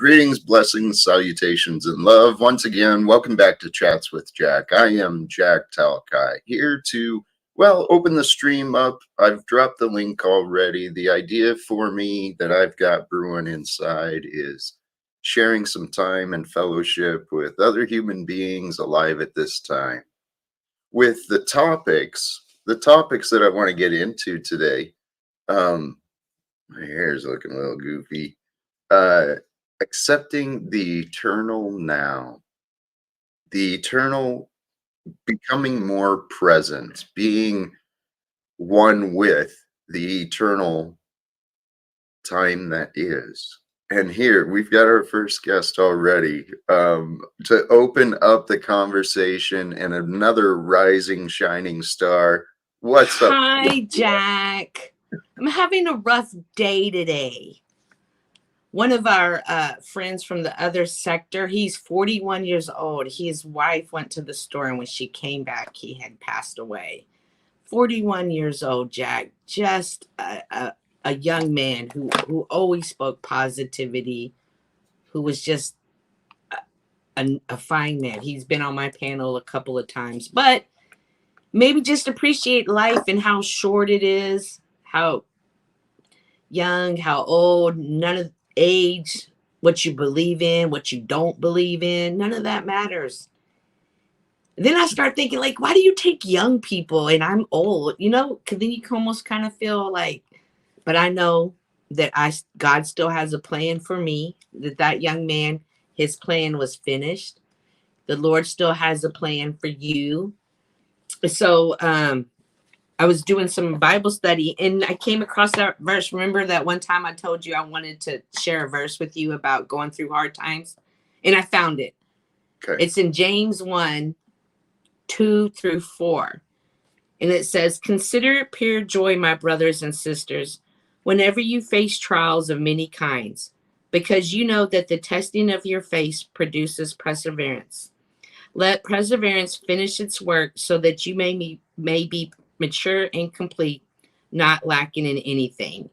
Greetings, blessings, salutations, and love. Once again, welcome back to Chats with Jack. I am Jack Talcott, here to, open the stream up. I've dropped the link already. The idea for me that I've got brewing inside is sharing some time and fellowship with other human beings alive at this time. With the topics that I want to get into today, my hair is looking a little goofy. Accepting the eternal now, the eternal, becoming more present, being one with the eternal time that is. And here we've got our first guest already to open up the conversation, and another rising shining star. What's up? Hi, Jack. I'm having a rough day today. One of our friends from the other sector, he's 41 years old. His wife went to the store, and when she came back, he had passed away. 41 years old, Jack. Just a young man who always spoke positivity, who was just a fine man. He's been on my panel a couple of times, but maybe just appreciate life and how short it is, how young, how old, none of age, what you believe in, what you don't believe in, none of that matters. And then I start thinking, like, why do you take young people and I'm old? Because then you can almost kind of feel like, but I know that God still has a plan for me, that young man, his plan was finished. The Lord still has a plan for you. So I was doing some Bible study and I came across that verse. Remember that one time I told you I wanted to share a verse with you about going through hard times? And I found it. Okay. It's in James 1:2-4. And it says, "Consider it pure joy, my brothers and sisters, whenever you face trials of many kinds, because you know that the testing of your faith produces perseverance. Let perseverance finish its work so that you may be mature and complete, not lacking in anything."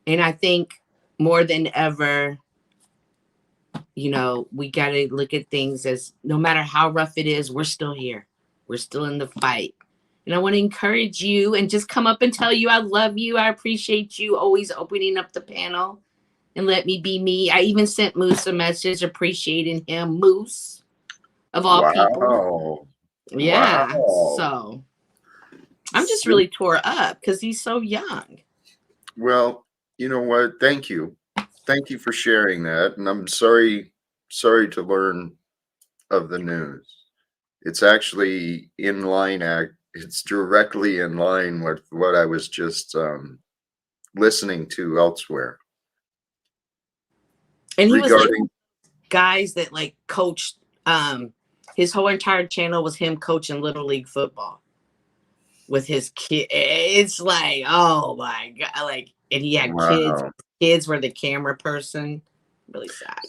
And I think more than ever, we got to look at things as no matter how rough it is, we're still here. We're still in the fight. And I want to encourage you and just come up and tell you I love you. I appreciate you always opening up the panel and let me be me. I even sent Moose a message appreciating him. Moose, of all people. Yeah. Wow. So I'm just really tore up because he's so young. Well, you know what? Thank you. Thank you for sharing that. And I'm sorry to learn of the news. It's actually in line it's directly in line with what I was just listening to elsewhere. And he was like guys that like coached his whole entire channel was him coaching Little League football with his kid. It's like, oh my God. Like, and he had kids. Kids were the camera person. Really sad.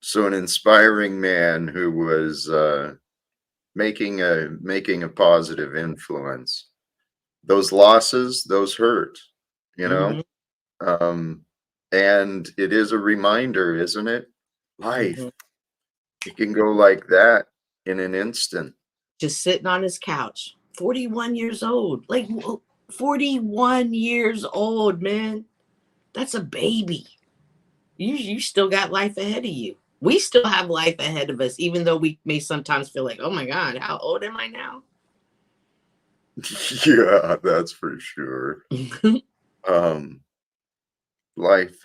So an inspiring man who was making a positive influence. Those losses, those hurt, Mm-hmm. And it is a reminder, isn't it? Life, it can go like that in an instant. Just sitting on his couch, 41 years old, like 41 years old, man. That's a baby. You still got life ahead of you. We still have life ahead of us, even though we may sometimes feel like, oh my God, how old am I now? Yeah, that's for sure. Life,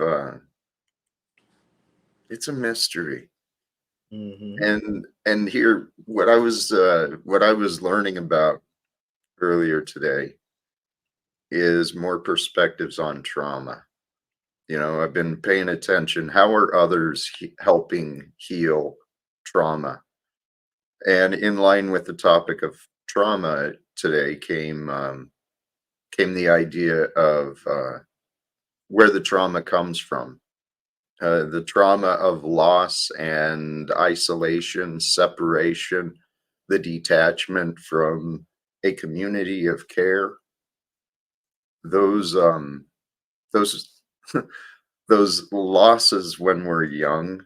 it's a mystery. And here, what I was learning about earlier today is more perspectives on trauma. I've been paying attention. How are others helping heal trauma? And in line with the topic of trauma today came the idea of where the trauma comes from. The trauma of loss and isolation, separation, the detachment from a community of care. Those those losses when we're young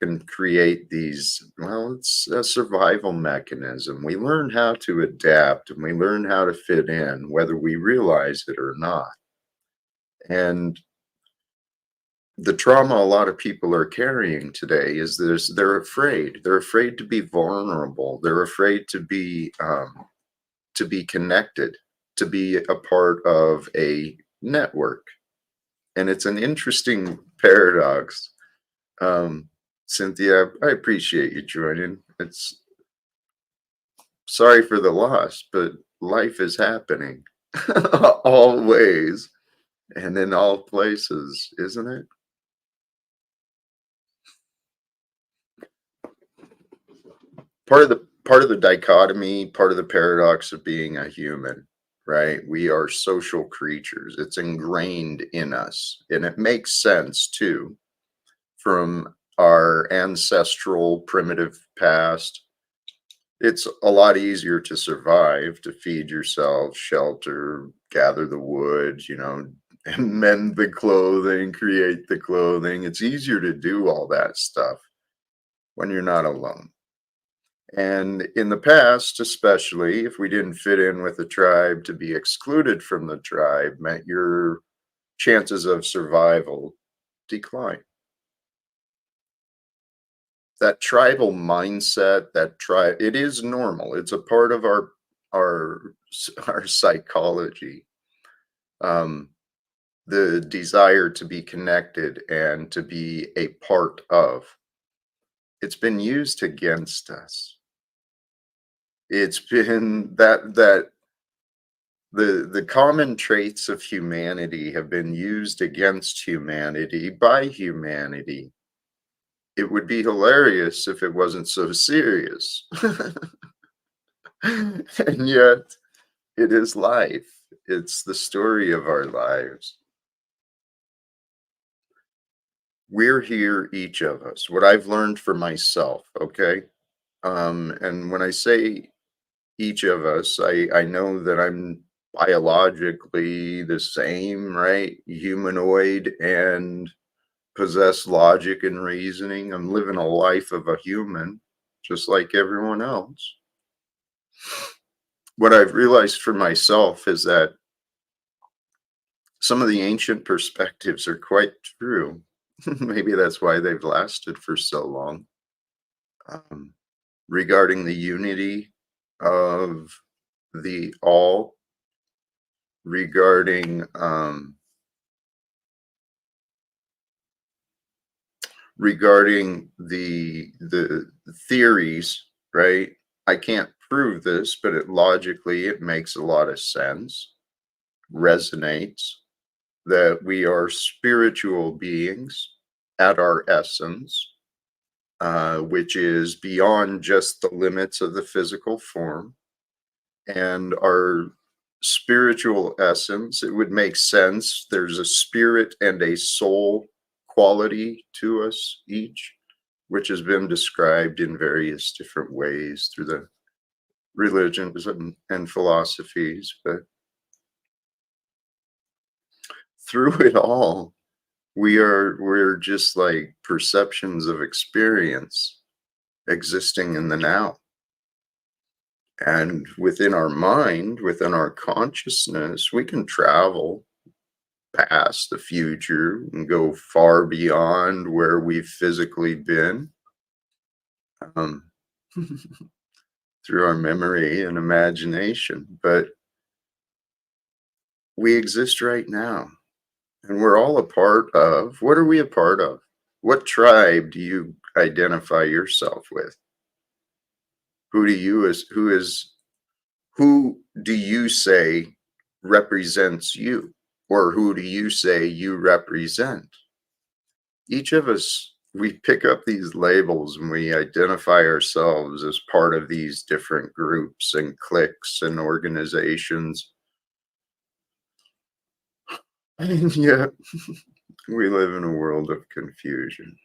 can create these, well, it's a survival mechanism. We learn how to adapt and we learn how to fit in, whether we realize it or not. And the trauma a lot of people are carrying today is they're afraid. They're afraid to be vulnerable. They're afraid to be connected, to be a part of a network. And it's an interesting paradox. Um, Cynthia, I appreciate you joining. It's sorry for the loss, but life is happening always and in all places, isn't it? Part of the dichotomy, part of the paradox of being a human, right? We are social creatures. It's ingrained in us, and it makes sense too from our ancestral primitive past. It's a lot easier to survive, to feed yourself, shelter, gather the wood, and mend the clothing, create the clothing. It's easier to do all that stuff when you're not alone. And in the past, especially if we didn't fit in with the tribe, to be excluded from the tribe meant your chances of survival decline. That tribal mindset, it is normal. It's a part of our our psychology. Um, the desire to be connected and to be a part of. It's been used against us. It's been that the common traits of humanity have been used against humanity by humanity. It would be hilarious if it wasn't so serious. And yet it is life. It's the story of our lives. We're here, each of us. What I've learned for myself, okay? And when I say each of us, I know that I'm biologically the same, right? Humanoid and possess logic and reasoning. I'm living a life of a human, just like everyone else. What I've realized for myself is that some of the ancient perspectives are quite true. Maybe that's why they've lasted for so long. Um, Regarding the unity of the all, regarding the theories, right? I can't prove this, but it makes a lot of sense, resonates that we are spiritual beings at our essence, which is beyond just the limits of the physical form. And our spiritual essence, it would make sense. There's a spirit and a soul quality to us each, which has been described in various different ways through the religions and philosophies. But through it all, we're just like perceptions of experience existing in the now. And within our mind, within our consciousness, we can travel past the future and go far beyond where we've physically been, um, through our memory and imagination. But we exist right now, and we're all a part of. What are we a part of? What tribe do you identify yourself with? Who do you say represents you? Or who do you say you represent? Each of us, we pick up these labels and we identify ourselves as part of these different groups and cliques and organizations. And yet, we live in a world of confusion.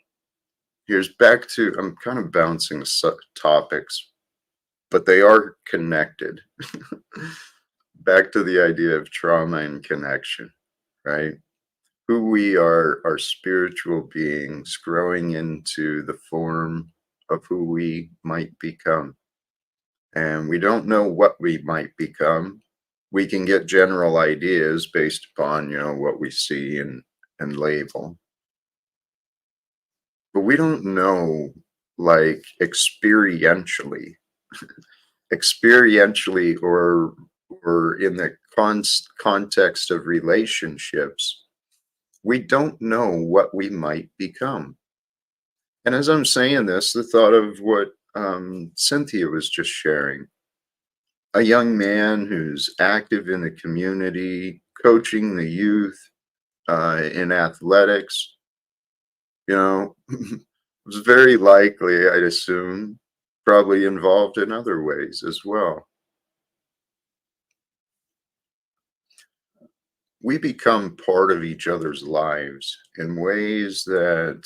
Here's back to, I'm kind of bouncing topics, but they are connected. Back to the idea of trauma and connection, right? who we are spiritual beings growing into the form of who we might become. And we don't know what we might become. We can get general ideas based upon, what we see and label, but we don't know, like, experientially, or in the context of relationships, we don't know what we might become. And as I'm saying this, the thought of what Cynthia was just sharing, a young man who's active in the community, coaching the youth in athletics, was very likely, I'd assume, probably involved in other ways as well. We become part of each other's lives in ways that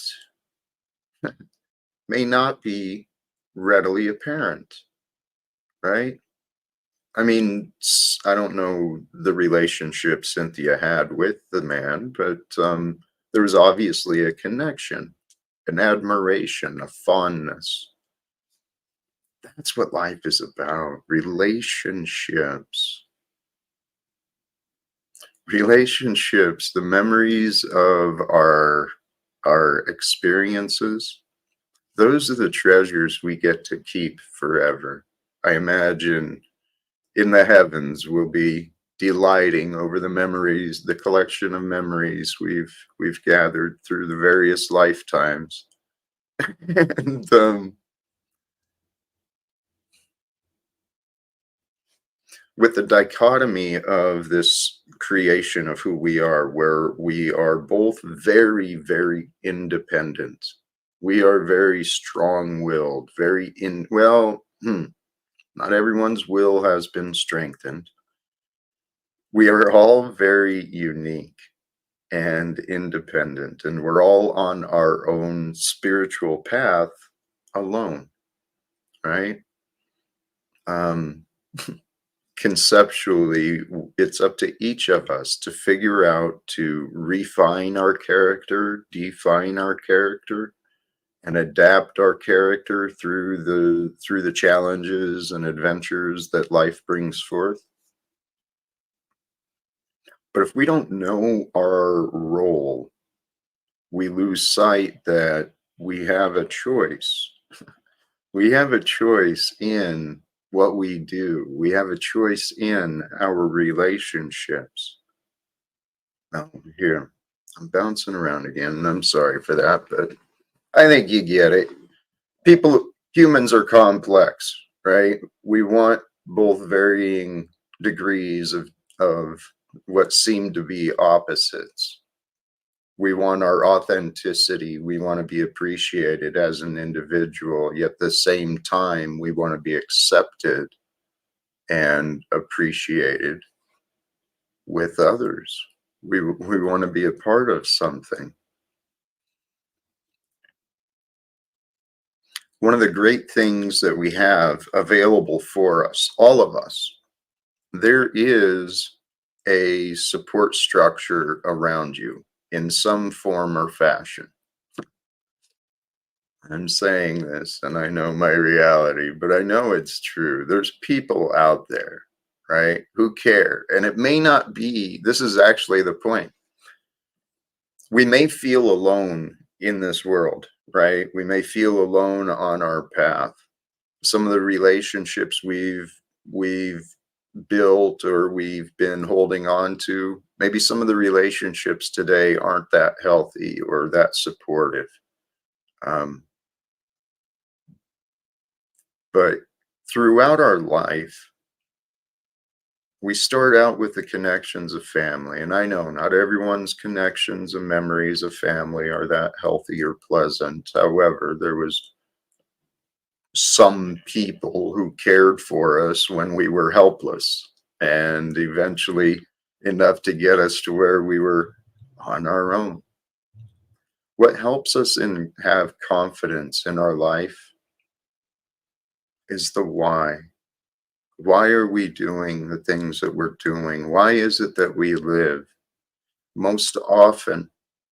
may not be readily apparent, right? I mean, I don't know the relationship Cynthia had with the man, but there was obviously a connection, an admiration, a fondness. That's what life is about, relationships. Relationships, the memories of our experiences, those are the treasures we get to keep forever. I imagine in the heavens we'll be delighting over the memories, the collection of memories we've gathered through the various lifetimes. And with the dichotomy of this creation of who we are, where we are both very, very independent. We are very strong-willed, not everyone's will has been strengthened. We are all very unique and independent, and we're all on our own spiritual path alone, right? Um, Conceptually, it's up to each of us to figure out to refine our character, define our character, and adapt our character through the challenges and adventures that life brings forth. But if we don't know our role, we lose sight that we have a choice. We have a choice in what we do. We have a choice in our relationships. Oh, here, I'm bouncing around again, and I'm sorry for that, but I think you get it. Humans are complex, right? We want both varying degrees of what seem to be opposites. We want our authenticity. We want to be appreciated as an individual, yet at the same time, we want to be accepted and appreciated with others. We want to be a part of something. One of the great things that we have available for us, all of us, there is a support structure around you in some form or fashion. I'm saying this and I know my reality, but I know it's true. There's people out there, right, who care. And it may not be, this is actually the point. We may feel alone in this world, right? We may feel alone on our path. Some of the relationships we've built or we've been holding on to, maybe some of the relationships today aren't that healthy or that supportive. But throughout our life, we start out with the connections of family. And I know not everyone's connections and memories of family are that healthy or pleasant. However, there was some people who cared for us when we were helpless, and eventually enough to get us to where we were on our own. What helps us have confidence in our life is the why. Why are we doing the things that we're doing? Why is it that we live? most often,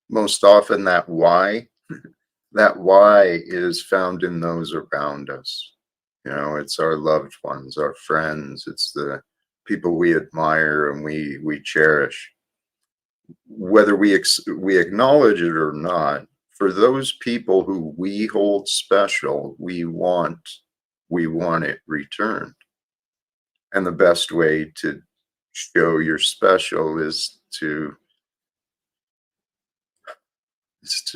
most often that why is found in those around us. You know, it's our loved ones, our friends, it's the people we admire and we cherish. Whether we acknowledge it or not, for those people who we hold special, we want it returned. And the best way to show you're special is to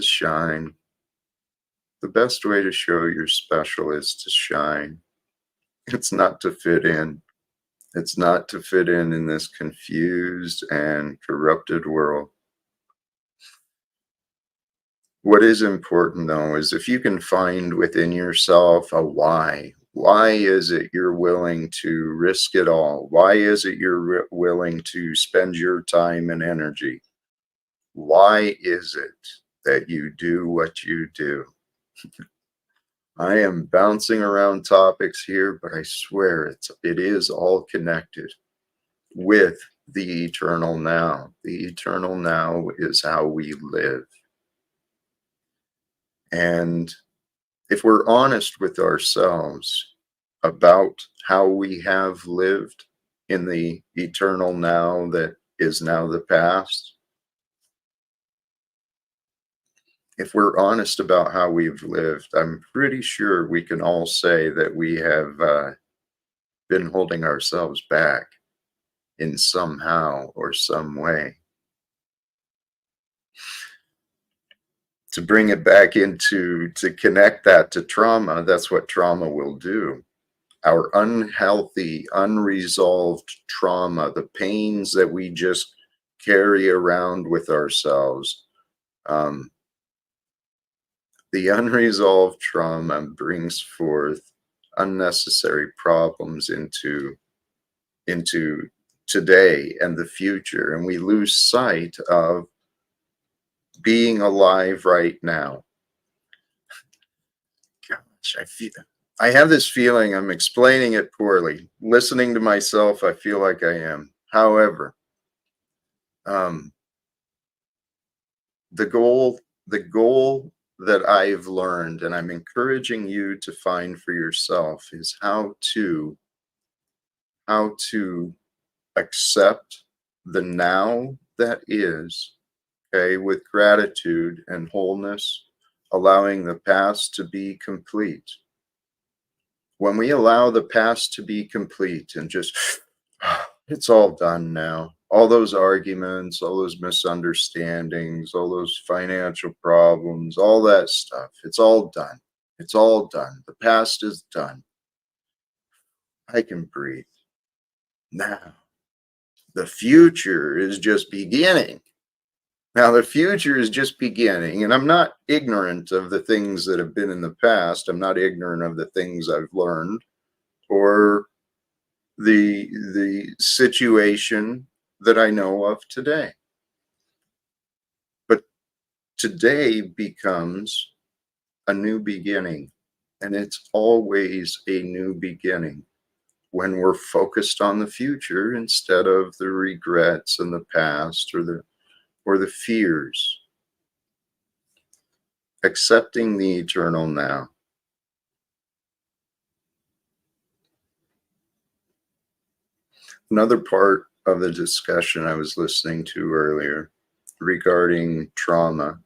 shine. The best way to show you're special is to shine. It's not to fit in. It's not to fit in this confused and corrupted world. What is important though is if you can find within yourself a why. Why is it you're willing to risk it all? Why is it you're willing to spend your time and energy? Why is it that you do what you do? I am bouncing around topics here, but I swear it is all connected with the eternal now. The eternal now is how we live. And if we're honest with ourselves about how we have lived in the eternal now that is now the past, if we're honest about how we've lived, I'm pretty sure we can all say that we have been holding ourselves back in somehow or some way. To bring it back to connect that to trauma, that's what trauma will do. Our unhealthy, unresolved trauma, the pains that we just carry around with ourselves, the unresolved trauma brings forth unnecessary problems into today and the future, and we lose sight of being alive right now. Gosh, I have this feeling I'm explaining it poorly. Listening to myself, I feel like I am. However, the goal that I've learned, and I'm encouraging you to find for yourself, is how to accept the now that is, okay, with gratitude and wholeness, allowing the past to be complete. When we allow the past to be complete and just, it's all done now. All those arguments, all those misunderstandings, all those financial problems, all that stuff, it's all done. It's all done. The past is done. I can breathe. Now, the future is just beginning. Now, the future is just beginning, and I'm not ignorant of the things that have been in the past. I'm not ignorant of the things I've learned or the situation that I know of today. But today becomes a new beginning, and it's always a new beginning when we're focused on the future instead of the regrets and the past or the fears. Accepting the eternal now. Another part of the discussion I was listening to earlier regarding trauma,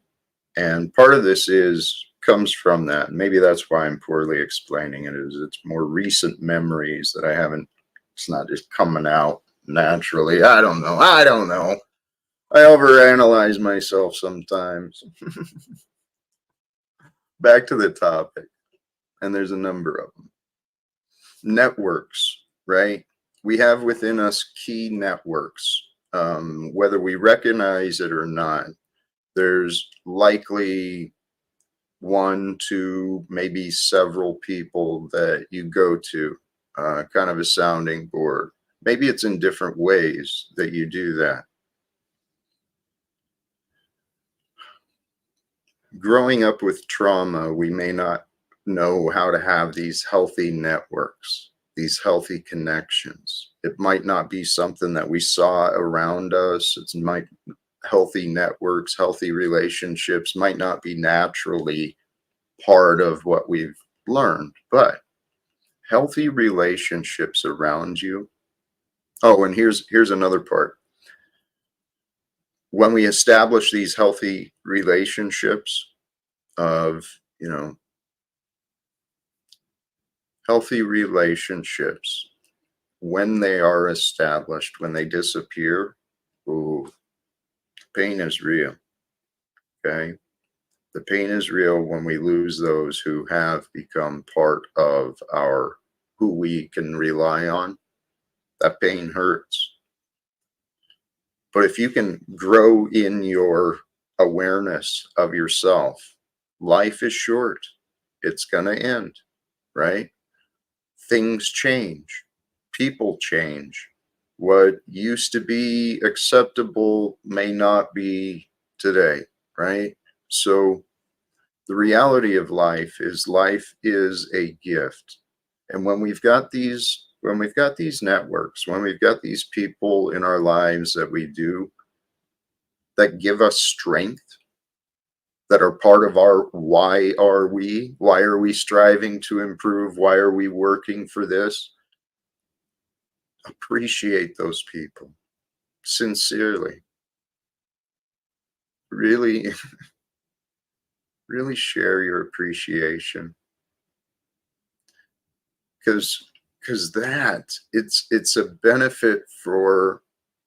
and part of this comes from that. Maybe that's why I'm poorly explaining it. It's more recent memories that I haven't. It's not just coming out naturally. I don't know. I overanalyze myself sometimes. Back to the topic, and there's a number of them. Networks, right? We have within us key networks, whether we recognize it or not. There's likely one, two, maybe several people that you go to, kind of a sounding board. Maybe it's in different ways that you do that. Growing up with trauma, we may not know how to have these healthy networks, these healthy connections. It might not be something that we saw around us. healthy networks, healthy relationships might not be naturally part of what we've learned, but healthy relationships around you. Oh, and here's another part. When we establish these healthy relationships of, healthy relationships, when they are established, when they disappear, ooh, pain is real. Okay. The pain is real when we lose those who have become part of who we can rely on. That pain hurts. But if you can grow in your awareness of yourself, life is short. It's going to end, right? Things change. People change. What used to be acceptable may not be today, right? So the reality of life is a gift. And when we've got these networks, when we've got these people in our lives that give us strength, that are part of our why are we striving to improve, why are we working for this, appreciate those people sincerely. Really, really share your appreciation, because it's a benefit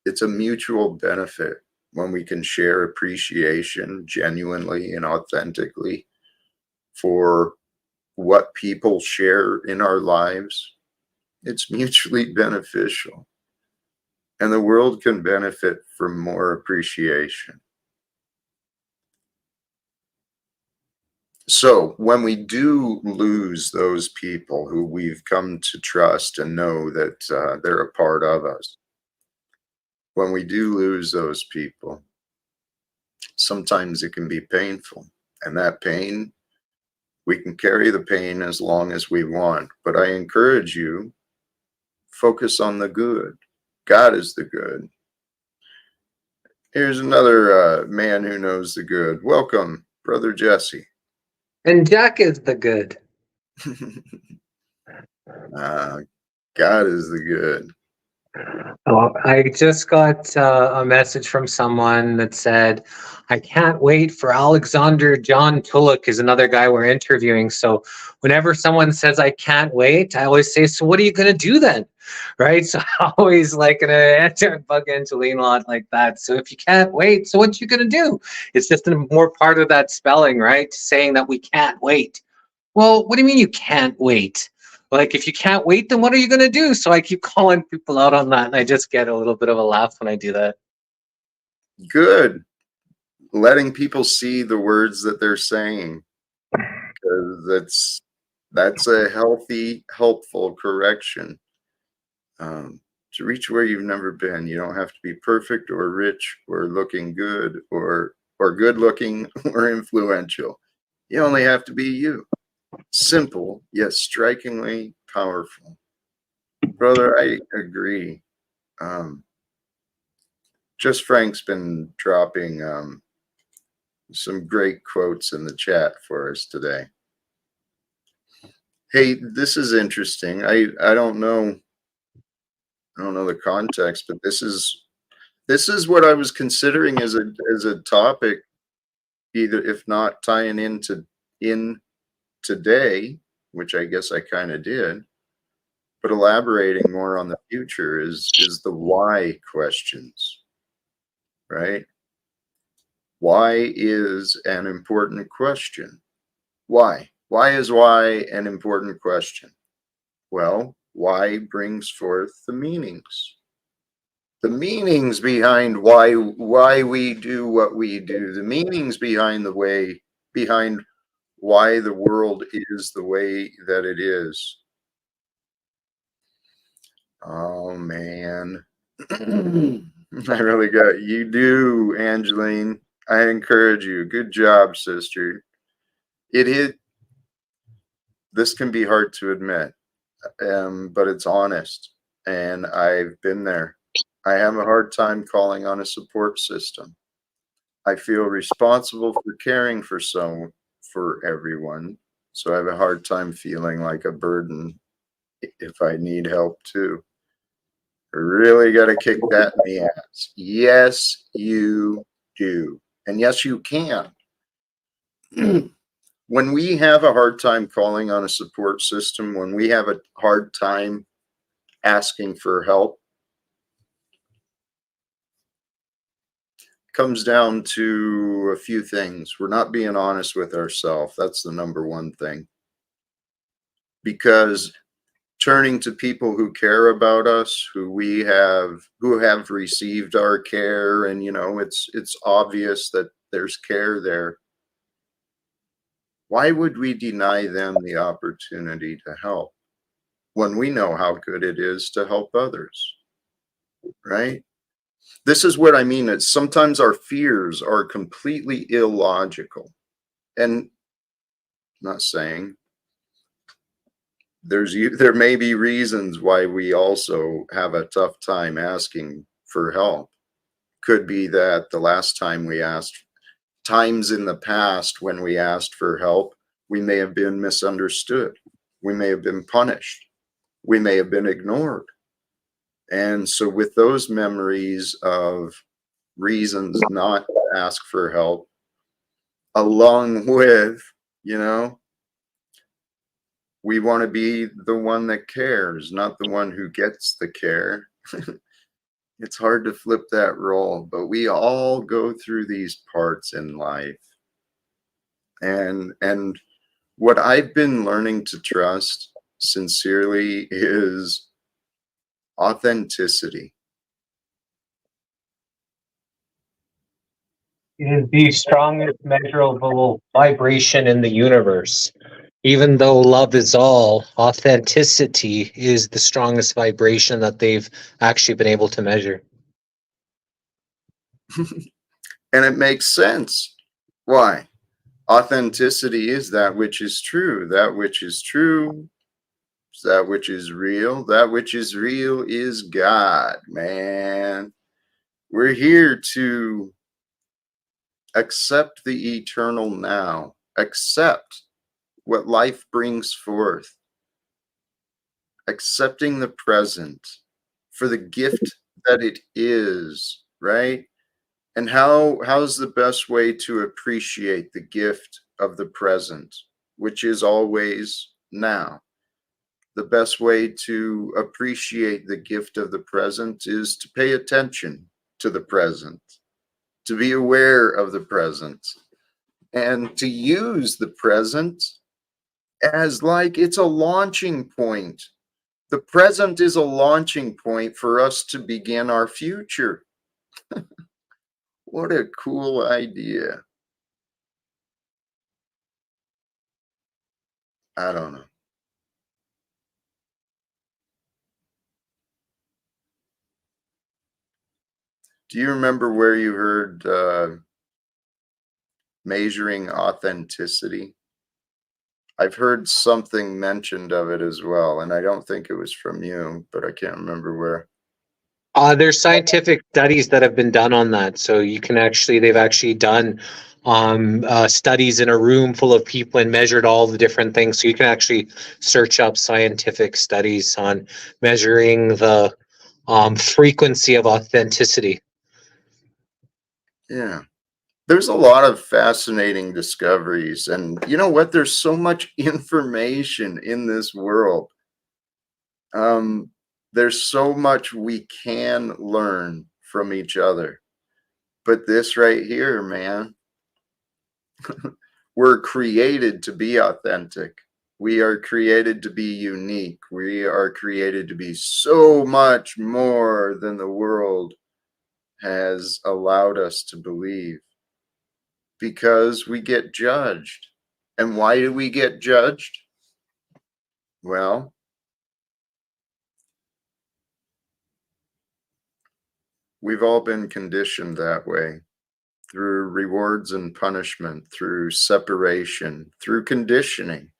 it's a mutual benefit when we can share appreciation genuinely and authentically for what people share in our lives. It's mutually beneficial, and the world can benefit from more appreciation. So when we do lose those people who we've come to trust and know that they're a part of us, when we do lose those people, sometimes it can be painful. And that pain, we can carry the pain as long as we want. But I encourage you, focus on the good. God is the good. Here's another man who knows the good. Welcome, Brother Jesse. And Jack is the good. God is the good. Oh, I just got a message from someone that said, I can't wait for Alexander John Tulloch is another guy we're interviewing. So whenever someone says, I can't wait, I always say, so what are you going to do then? Right. So I always like going to answer and bug Angeline a lot like that. So if you can't wait, so what you going to do? It's just a more part of that spelling, right? Saying that we can't wait. Well, what do you mean you can't wait? Like, if you can't wait, then what are you going to do? So I keep calling people out on that, and I just get a little bit of a laugh when I do that. Good. Letting people see the words that they're saying, because that's a healthy, helpful correction. To reach where you've never been, you don't have to be perfect or rich or looking good or good looking or influential. You only have to be you. Simple, yet strikingly powerful. Brother, I agree. Just Frank's been dropping some great quotes in the chat for us today. Hey, this is interesting. I don't know the context, but this is what I was considering as a topic, either if not tying in today, which I guess I kind of did, but elaborating more on the future is the why questions, right? Why is an important question. Why? Why is why an important question? Well, why brings forth the meanings. The meanings behind why we do what we do. The meanings behind why the world is the way that it is. Oh man. I really got you do, Angeline. I encourage you. Good job, sister. This can be hard to admit, but it's honest, and I've been there. I have a hard time calling on a support system. I feel responsible for caring for everyone. So I have a hard time feeling like a burden if I need help too. I really got to kick that in the ass. Yes, you do. And yes, you can. When we have a hard time calling on a support system, when we have a hard time asking for help, comes down to a few things. We're not being honest with ourselves. That's the number one thing. Because turning to people who care about us, who have received our care, and it's obvious that there's care there. Why would we deny them the opportunity to help when we know how good it is to help others? Right? This is what I mean. It's sometimes our fears are completely illogical. And I'm not saying there may be reasons why we also have a tough time asking for help. Could be that the last time we asked, times in the past when we asked for help, we may have been misunderstood. We may have been punished. We may have been ignored. And so with those memories of reasons not to ask for help, along with, we want to be the one that cares, not the one who gets the care. It's hard to flip that role, but we all go through these parts in life. And what I've been learning to trust sincerely is authenticity. It is the strongest measurable vibration in the universe. Even though love is all, authenticity is the strongest vibration that they've actually been able to measure. And it makes sense. Why? Authenticity is that which is true. That which is true is that which is real. That which is real is God, man. We're here to accept the eternal now, accept what life brings forth, accepting the present for the gift that it is, right? And how's the best way to appreciate the gift of the present, which is always now? The best way to appreciate the gift of the present is to pay attention to the present, to be aware of the present, and to use the present as like it's a launching point. The present is a launching point for us to begin our future. What a cool idea. I don't know. Do you remember where you heard measuring authenticity? I've heard something mentioned of it as well, and I don't think it was from you, but I can't remember where. There's scientific studies that have been done on that. So they've actually done studies in a room full of people and measured all the different things. So you can actually search up scientific studies on measuring the frequency of authenticity. Yeah. There's a lot of fascinating discoveries. And you know what? There's so much information in this world. There's so much we can learn from each other. But this right here, man, we're created to be authentic. We are created to be unique. We are created to be so much more than the world has allowed us to believe, because we get judged. And why do we get judged? Well, we've all been conditioned that way, through rewards and punishment, through separation, through conditioning.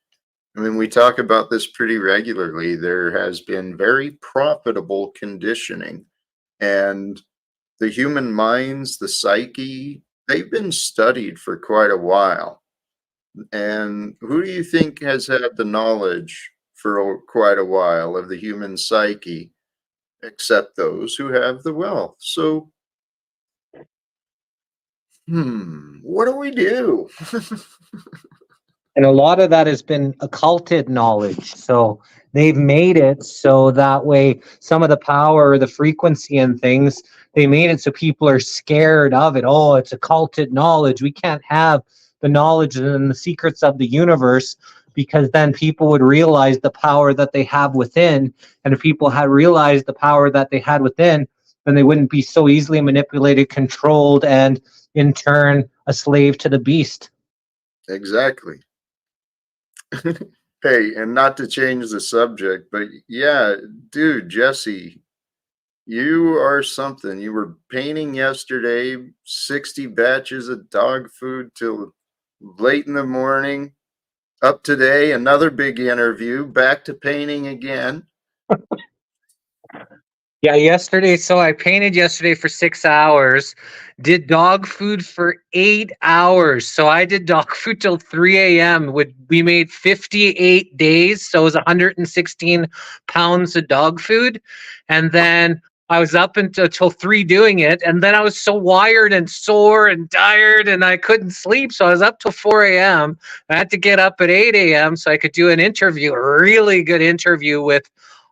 I mean, we talk about this pretty regularly. There has been very profitable conditioning, and the human minds, the psyche, they've been studied for quite a while. And who do you think has had the knowledge for quite a while of the human psyche, except those who have the wealth? So, what do we do? And a lot of that has been occulted knowledge. So they've made it so that way some of the power, the frequency and things, they made it so people are scared of it. Oh, it's occulted knowledge. We can't have the knowledge and the secrets of the universe, because then people would realize the power that they have within. And if people had realized the power that they had within, then they wouldn't be so easily manipulated, controlled, and in turn a slave to the beast. Exactly. Hey, and not to change the subject, but yeah, dude, Jesse, you are something. You were painting yesterday, 60 batches of dog food till late in the morning. Up today, another big interview, back to painting again. Yeah, yesterday. So I painted yesterday for 6 hours, did dog food for 8 hours. So I did dog food till 3 a.m. We made 58 days. So it was 116 pounds of dog food. And then I was up until 3 doing it. And then I was so wired and sore and tired and I couldn't sleep. So I was up till 4 a.m. I had to get up at 8 a.m. so I could do an interview, a really good interview with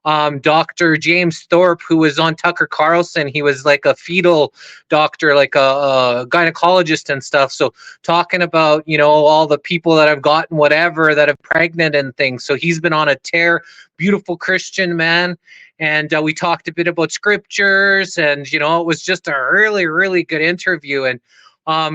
Dr. James Thorpe, who was on Tucker Carlson. He was like a fetal doctor, like a gynecologist and stuff. So talking about, all the people that have gotten whatever, that have pregnant and things. So he's been on a tear, beautiful Christian man. And we talked a bit about scriptures, and, it was just a really, really good interview. And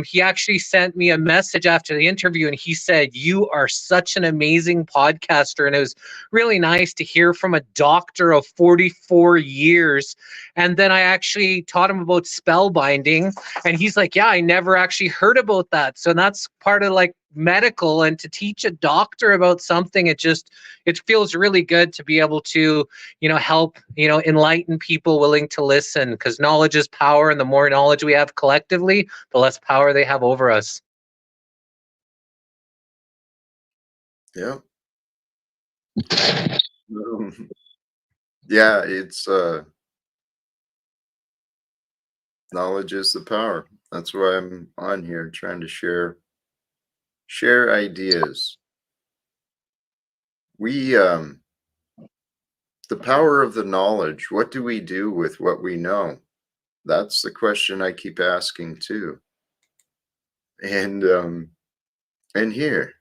he actually sent me a message after the interview and he said, "You are such an amazing podcaster." And it was really nice to hear from a doctor of 44 years. And then I actually taught him about spell binding. And he's like, "Yeah, I never actually heard about that." So that's part of like medical, and to teach a doctor about something, it feels really good to be able to help enlighten people willing to listen, because knowledge is power, and the more knowledge we have collectively, the less power they have over us. Yeah. Yeah, it's knowledge is the power. That's why I'm on here trying to share ideas. We the power of the knowledge. What do we do with what we know? That's the question I keep asking too. And here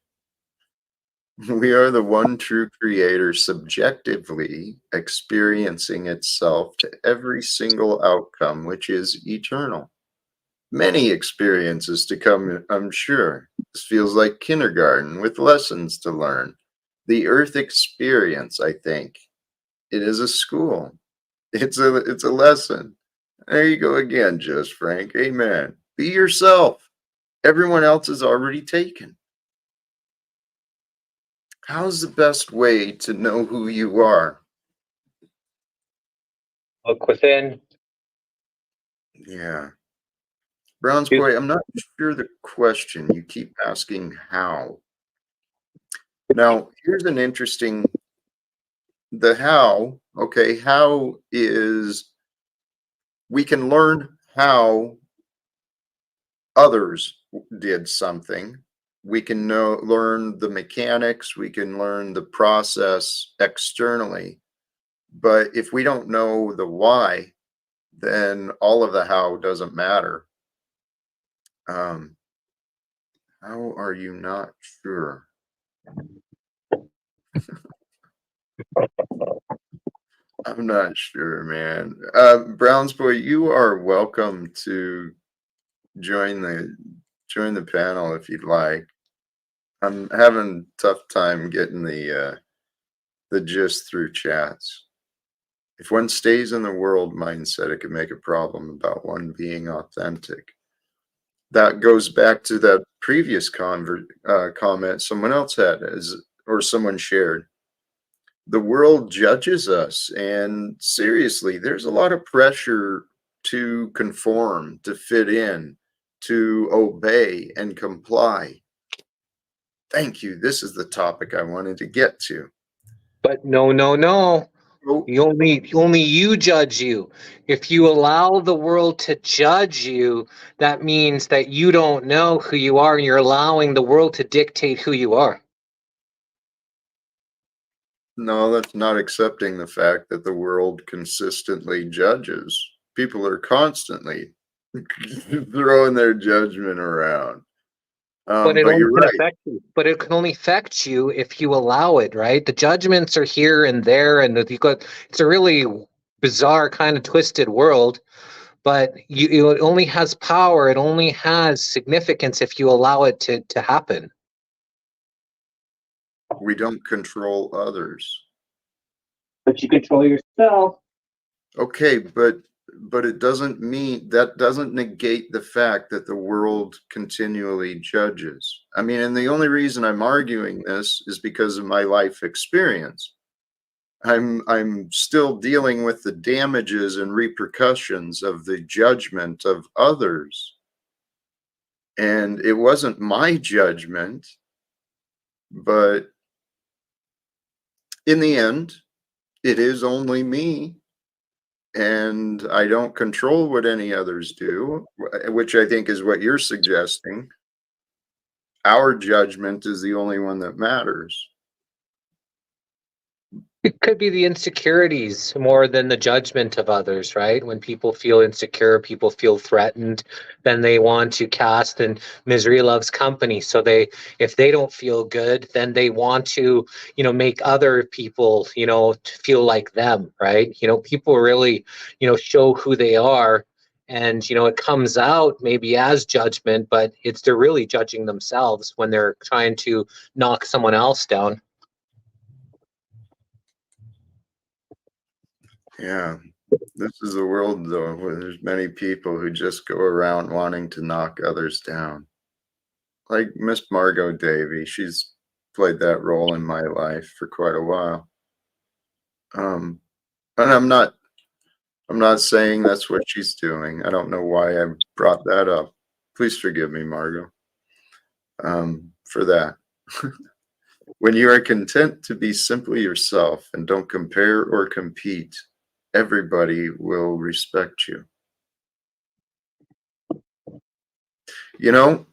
we are, the one true creator subjectively experiencing itself to every single outcome, which is eternal. Many experiences to come, I'm sure. This feels like kindergarten with lessons to learn. The earth experience, I think. It is a school. It's a lesson. There you go again, Just Frank. Amen. Be yourself. Everyone else is already taken. How's the best way to know who you are? Look within. Yeah. Brown's boy, I'm not sure the question. You keep asking how. Now, here's an interesting, the how, okay, how is, we can learn how others did something. We can learn the mechanics, we can learn the process externally. But if we don't know the why, then all of the how doesn't matter. How are you not sure? I'm not sure, man. Browns boy, you are welcome to join the panel if you'd like. I'm having a tough time getting the gist through chats. If one stays in the world mindset, it can make a problem about one being authentic. That goes back to that previous comment someone else had, or someone shared. The world judges us, and seriously, there's a lot of pressure to conform, to fit in, to obey and comply. Thank you. This is the topic I wanted to get to. But no, no, no. Oh, Only you judge you. If you allow the world to judge you, that means that you don't know who you are and you're allowing the world to dictate who you are. no, that's not accepting the fact that the world consistently judges. People are constantly throwing their judgment around. But it But only you're can right. affect you. But it can only affect you if you allow it, right? The judgments are here and there, and it's a really bizarre kind of twisted world. But it only has power. It only has significance if you allow it to happen. We don't control others. But you control yourself. Okay, but it doesn't mean that doesn't negate the fact that the world continually judges. I mean, and the only reason I'm arguing this is because of my life experience. I'm still dealing with the damages and repercussions of the judgment of others. And it wasn't my judgment, but in the end, it is only me. And I don't control what any others do, which I think is what you're suggesting. Our judgment is the only one that matters. It could be the insecurities more than the judgment of others, right? When people feel insecure, people feel threatened, then they want to cast, and misery loves company. So if they don't feel good, then they want to, make other people, to feel like them, right? People really, show who they are. And, it comes out maybe as judgment, but they're really judging themselves when they're trying to knock someone else down. Yeah. This is a world, though, where there's many people who just go around wanting to knock others down. Like Miss Margot Davy, she's played that role in my life for quite a while. And I'm not saying that's what she's doing. I don't know why I brought that up. Please forgive me, Margot, for that. When you are content to be simply yourself and don't compare or compete, everybody will respect you. You know,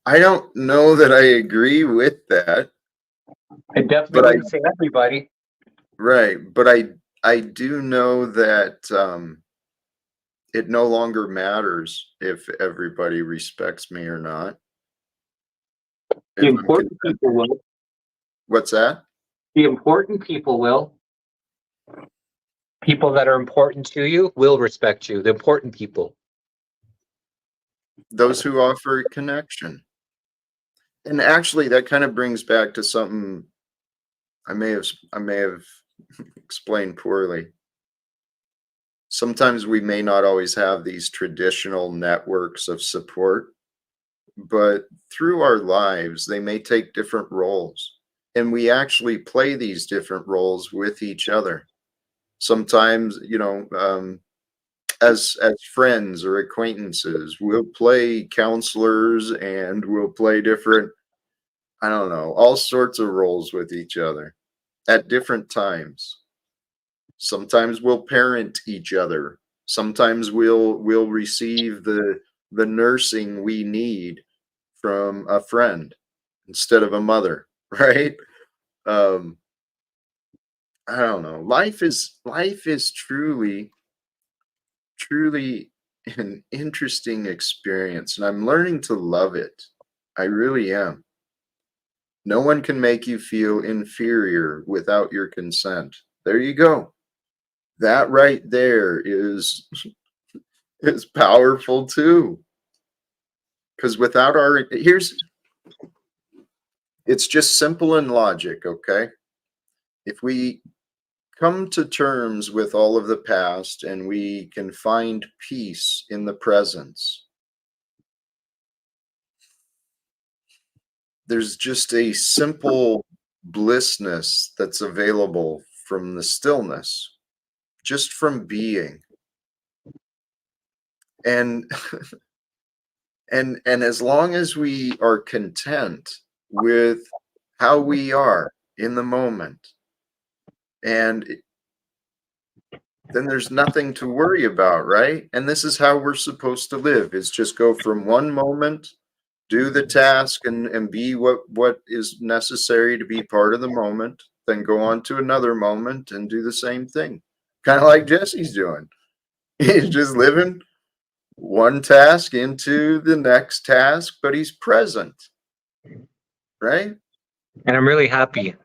I don't know that I agree with that, I definitely but wouldn't say everybody. but I do know that it no longer matters if everybody respects me or not. The If I'm important content. people will. What's that? The important people will. People that are important to you will respect you. The important people. Those who offer connection. And actually, that kind of brings back to something I may have explained poorly. Sometimes we may not always have these traditional networks of support, but through our lives, they may take different roles. And we actually play these different roles with each other. Sometimes, as friends or acquaintances, we'll play counselors and we'll play different, I don't know, all sorts of roles with each other at different times. Sometimes we'll parent each other. Sometimes we'll receive the nursing we need from a friend instead of a mother, right? Um, I don't know. Life is truly an interesting experience, and I'm learning to love it. I really am. No one can make you feel inferior without your consent. There you go. That right there is powerful too. Because without our it's just simple and logic, okay? If we come to terms with all of the past and we can find peace in the presence, there's just a simple blissness that's available from the stillness, just from being. And And as long as we are content with how we are in the moment, and then there's nothing to worry about, right? And this is how we're supposed to live, is just go from one moment, do the task and be what is necessary to be part of the moment, then go on to another moment and do the same thing. Kind of like Jesse's doing. He's just living one task into the next task, but he's present, right? And I'm really happy.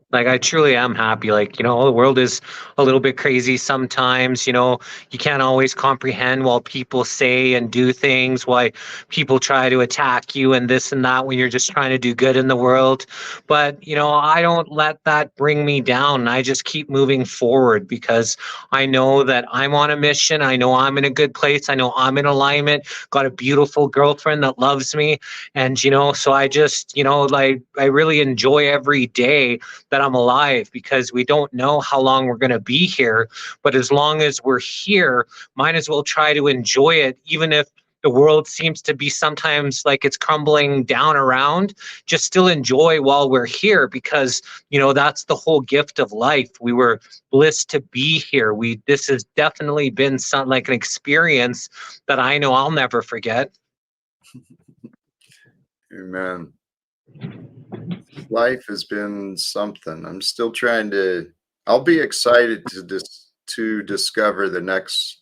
Like, I truly am happy. Like, the world is a little bit crazy sometimes. You can't always comprehend while people say and do things, why people try to attack you and this and that when you're just trying to do good in the world. But, I don't let that bring me down. I just keep moving forward because I know that I'm on a mission. I know I'm in a good place. I know I'm in alignment. Got a beautiful girlfriend that loves me. And, so I just, like, I really enjoy every day that I'm alive, because we don't know how long we're going to be here. But as long as we're here, might as well try to enjoy it, even if the world seems to be sometimes like it's crumbling down around. Just still enjoy while we're here, because that's the whole gift of life. We were blessed to be here. This has definitely been some like an experience that I know I'll never forget. Amen. Life has been something. I'm still trying to. I'll be excited to discover the next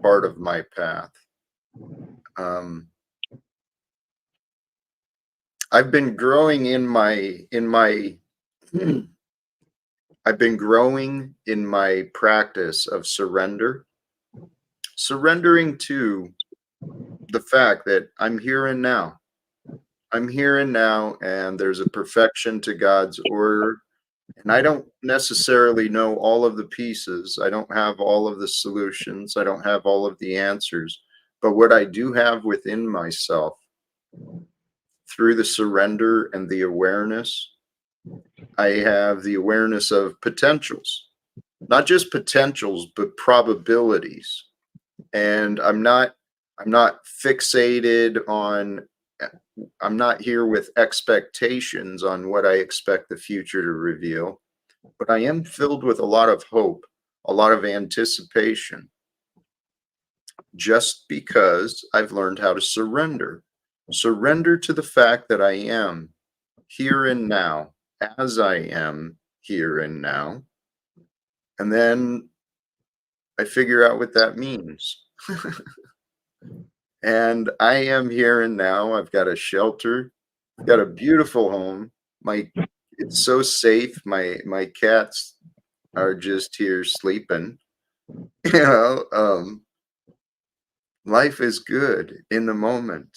part of my path. I've been growing I've been growing in my practice of surrendering to the fact that I'm here and now. I'm here and now, and there's a perfection to God's order. And I don't necessarily know all of the pieces. I don't have all of the solutions. I don't have all of the answers. But what I do have within myself, through the surrender and the awareness, I have the awareness of potentials, not just potentials, but probabilities. And I'm not fixated on, I'm not here with expectations on what I expect the future to reveal, but I am filled with a lot of hope, a lot of anticipation, just because I've learned how to surrender to the fact that I am here and now, as I am here and now. And then I figure out what that means. And I am here and now. I've got a shelter, I've got a beautiful home. It's so safe. My cats are just here sleeping. You know, life is good in the moment.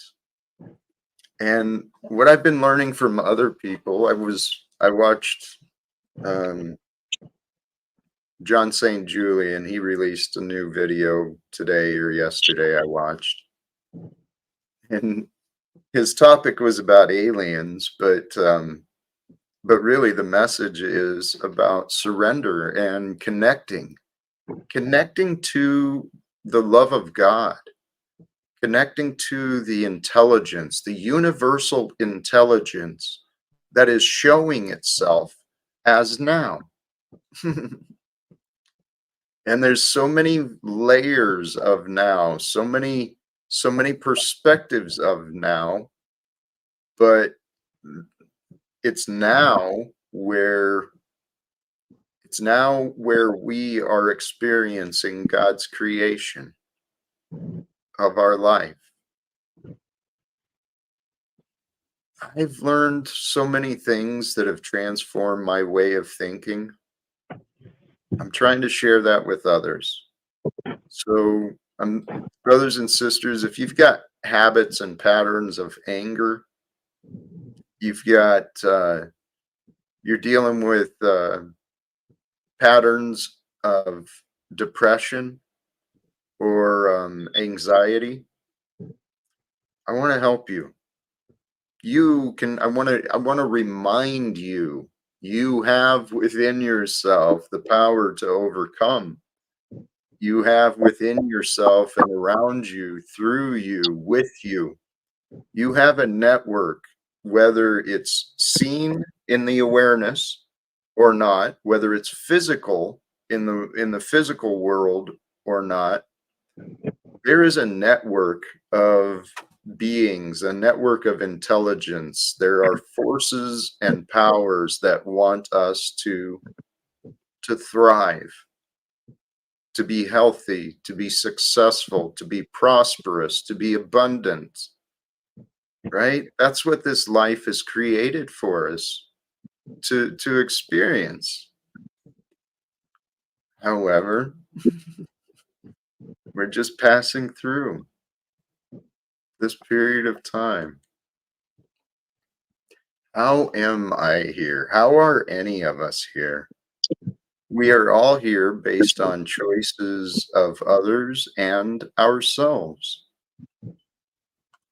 And what I've been learning from other people, I watched John St. Julian. He released a new video today or yesterday, I watched. And his topic was about aliens, but really the message is about surrender and connecting to the love of God, connecting to the intelligence, the universal intelligence that is showing itself as now. And there's so many layers of now, so many perspectives of now, but it's now where we are experiencing God's creation of our life. I've learned so many things that have transformed my way of thinking. I'm trying to share that with others. So, brothers and sisters, if you've got habits and patterns of anger, you've got you're dealing with patterns of depression or anxiety, I want to help you. I want to remind you, you have within yourself the power to overcome. You have within yourself and around you, through you, with you, You have a network, whether it's seen in the awareness or not, whether it's physical in the physical world or not. There is a network of beings, a network of intelligence. There are forces and powers that want us to thrive, to be healthy, to be successful, to be prosperous, to be abundant, right? That's what this life is created for us to experience. However, we're just passing through this period of time. How am I here? How are any of us here? We are all here based on choices of others and ourselves.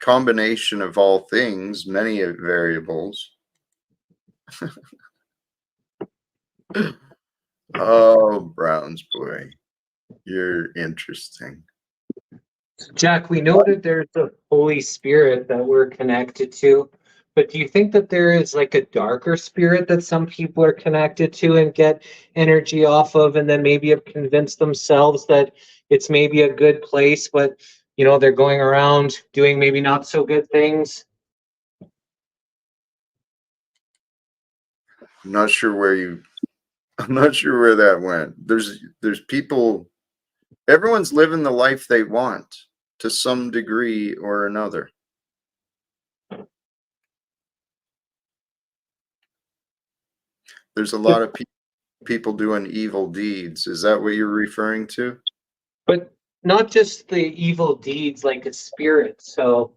Combination of all things, many variables. Oh, Browns boy, you're interesting. Jack, we know that there's the Holy Spirit that we're connected to, but do you think that there is like a darker spirit that some people are connected to and get energy off of, and then maybe have convinced themselves that it's maybe a good place, but they're going around doing maybe not so good things? I'm not sure where that went. There's people, everyone's living the life they want to some degree or another. There's a lot of people doing evil deeds. Is that what you're referring to? But not just the evil deeds, like a spirit. So,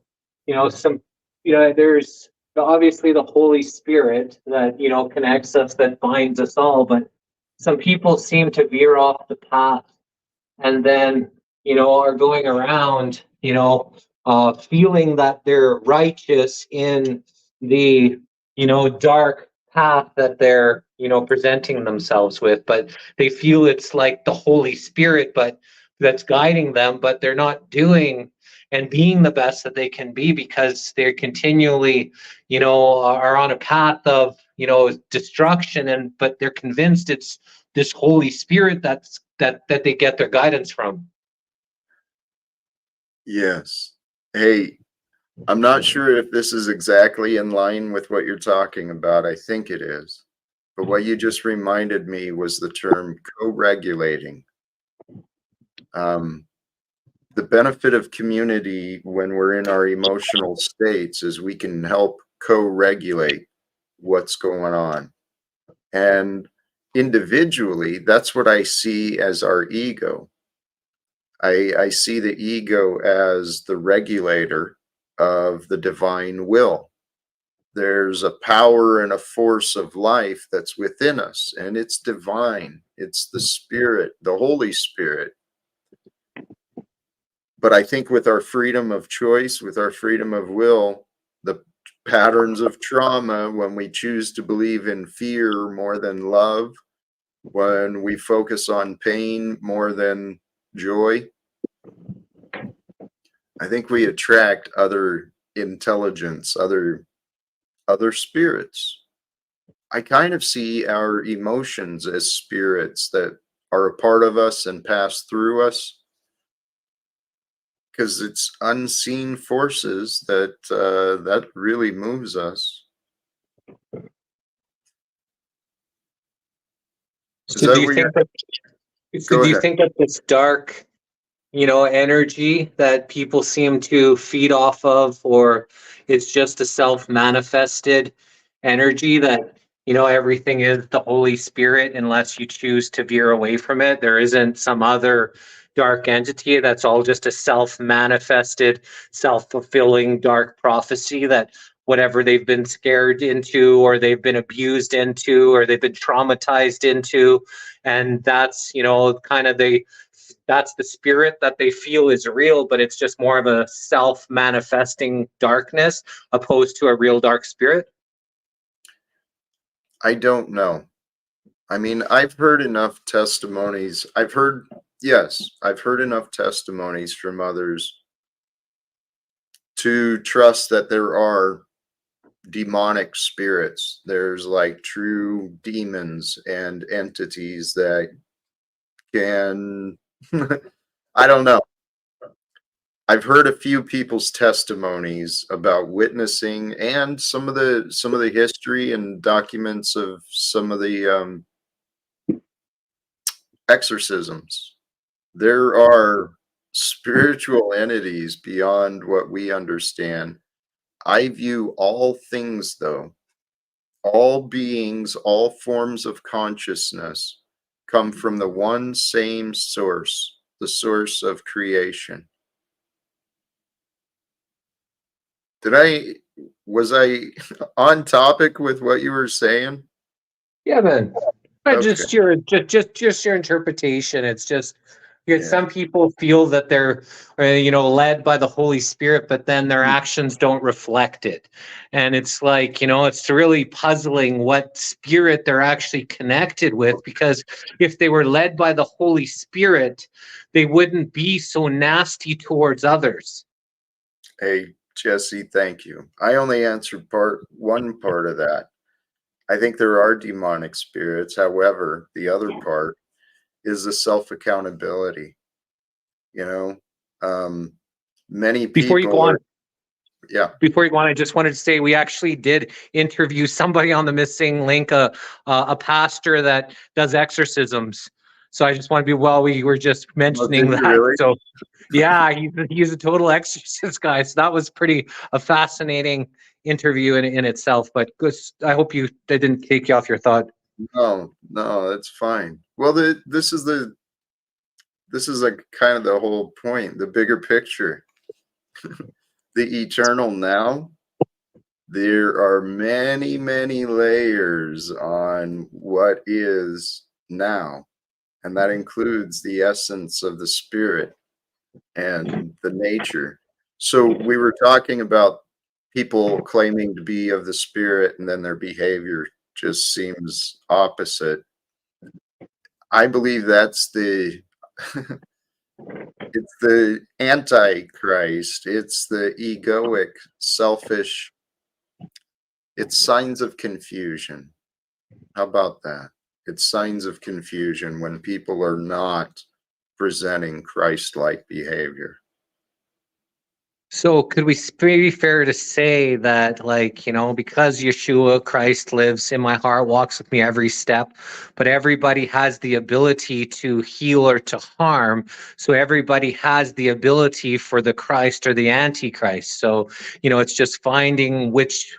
there's obviously the Holy Spirit that, connects us, that binds us all, but some people seem to veer off the path and then, are going around, feeling that they're righteous in the, dark path that they're, presenting themselves with, but they feel it's like the Holy Spirit, but that's guiding them, but they're not doing and being the best that they can be because they're continually, are on a path of, destruction, and but they're convinced it's this Holy Spirit that they get their guidance from. Yes. Hey, I'm not sure if this is exactly in line with what you're talking about. I think it is. But what you just reminded me was the term co-regulating. The benefit of community when we're in our emotional states is we can help co-regulate what's going on. And individually, that's what I see as our ego. I see the ego as the regulator of the divine will. There's a power and a force of life that's within us, and it's divine. It's the Spirit, the Holy Spirit. But I think with our freedom of choice, with our freedom of will, the patterns of trauma, when we choose to believe in fear more than love, when we focus on pain more than joy, I think we attract other intelligence, other spirits. I kind of see our emotions as spirits that are a part of us and pass through us, because it's unseen forces that really moves us. Is So that do you what you're? think that Go ahead. this dark, energy that people seem to feed off of, or it's just a self-manifested energy that, everything is the Holy Spirit unless you choose to veer away from it? There isn't some other dark entity that's all just a self-manifested, self-fulfilling dark prophecy that whatever they've been scared into, or they've been abused into, or they've been traumatized into, and that's, kind of that's the spirit that they feel is real, but it's just more of a self-manifesting darkness opposed to a real dark spirit? I don't know. I mean, I've heard enough testimonies. Yes, I've heard enough testimonies from others to trust that there are demonic spirits. There's like true demons and entities that can, I don't know. I've heard a few people's testimonies about witnessing and some of the history and documents of some of the exorcisms. There are spiritual entities beyond what we understand. I view all things, though, all beings, all forms of consciousness come from the one same source, the source of creation. Was I on topic with what you were saying? Yeah, man. But Okay. just your interpretation. It's just because Yeah. some people feel that they're led by the Holy Spirit, but then their actions don't reflect it. And it's like, it's really puzzling what spirit they're actually connected with, because if they were led by the Holy Spirit, they wouldn't be so nasty towards others. Hey, Jesse, thank you. I only answered one part of that. I think there are demonic spirits. However, the other part is the self-accountability. You know, many Before you go people on, are, yeah. Before you go on, I just wanted to say we actually did interview somebody on the missing link, a pastor that does exorcisms. So I just want to be, well, we were just Oh, did mentioning you that. really? So yeah, he's a total exorcist guy. So that was pretty a fascinating interview in itself. But I hope they didn't take you off your thought. No, no, that's fine. Well, this is like kind of the whole point, the bigger picture, the eternal now. There are many, many layers on what is now, and that includes the essence of the spirit and the nature. So we were talking about people claiming to be of the spirit and then their behavior just seems opposite. I believe that's the it's the antichrist. It's the egoic, selfish. It's signs of confusion. How about that? It's signs of confusion when people are not presenting Christ-like behavior. So could we be fair to say that, like, because Yeshua Christ lives in my heart, walks with me every step, but everybody has the ability to heal or to harm. So everybody has the ability for the Christ or the Antichrist. So, it's just finding which,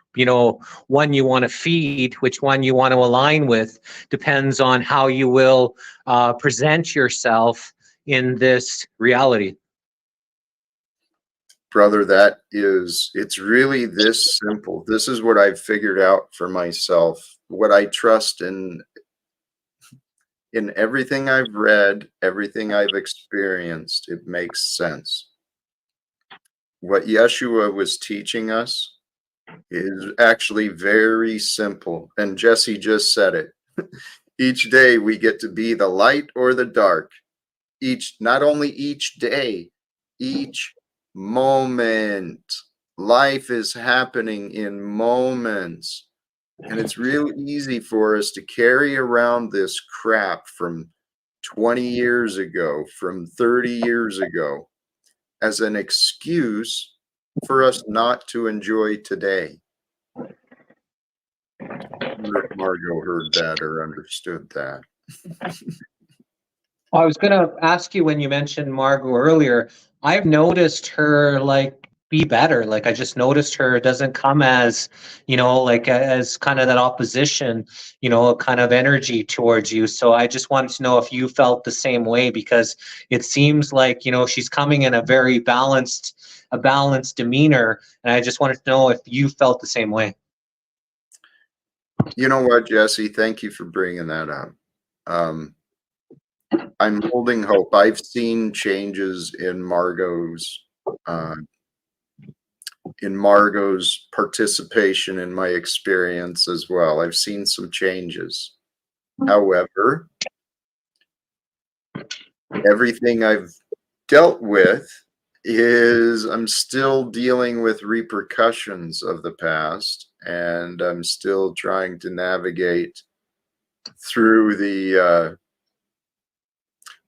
one you want to feed, which one you want to align with, depends on how you will present yourself in this reality. Brother, it's really this simple. This is what I've figured out for myself. What I trust in everything I've read, everything I've experienced, it makes sense. What Yeshua was teaching us is actually very simple. And Jesse just said it. Each day we get to be the light or the dark. Not only each day, each moment. Life is happening in moments. And it's real easy for us to carry around this crap from 20 years ago, from 30 years ago, as an excuse for us not to enjoy today. I wonder if Margot heard that or understood that. I was going to ask you, when you mentioned Margot earlier, I've noticed her be better. Like, I just noticed her doesn't come as, as kind of that opposition, a kind of energy towards you. So I just wanted to know if you felt the same way, because it seems like, she's coming in a very balanced demeanor. And I just wanted to know if you felt the same way. You know what, Jesse? Thank you for bringing that up. I'm holding hope. I've seen changes uh, in Margot's participation in my experience as well. I've seen some changes. However, everything I've dealt with is I'm still dealing with repercussions of the past, and I'm still trying to navigate through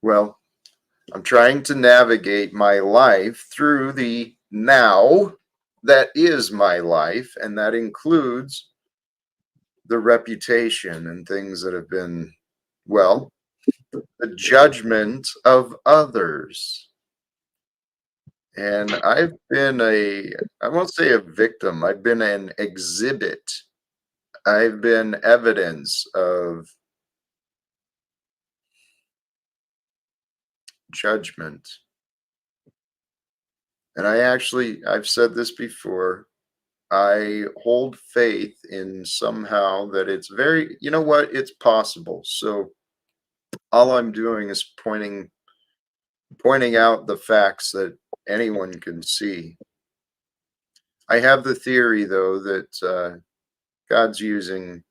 well, I'm trying to navigate my life through the now that is my life, and that includes the reputation and things that have been, well, the judgment of others. And I've been I won't say a victim, I've been an exhibit. I've been evidence of judgment. And I've said this before, I hold faith in somehow that it's very, you know what, it's possible. So all I'm doing is pointing out the facts that anyone can see. I have the theory though that God's using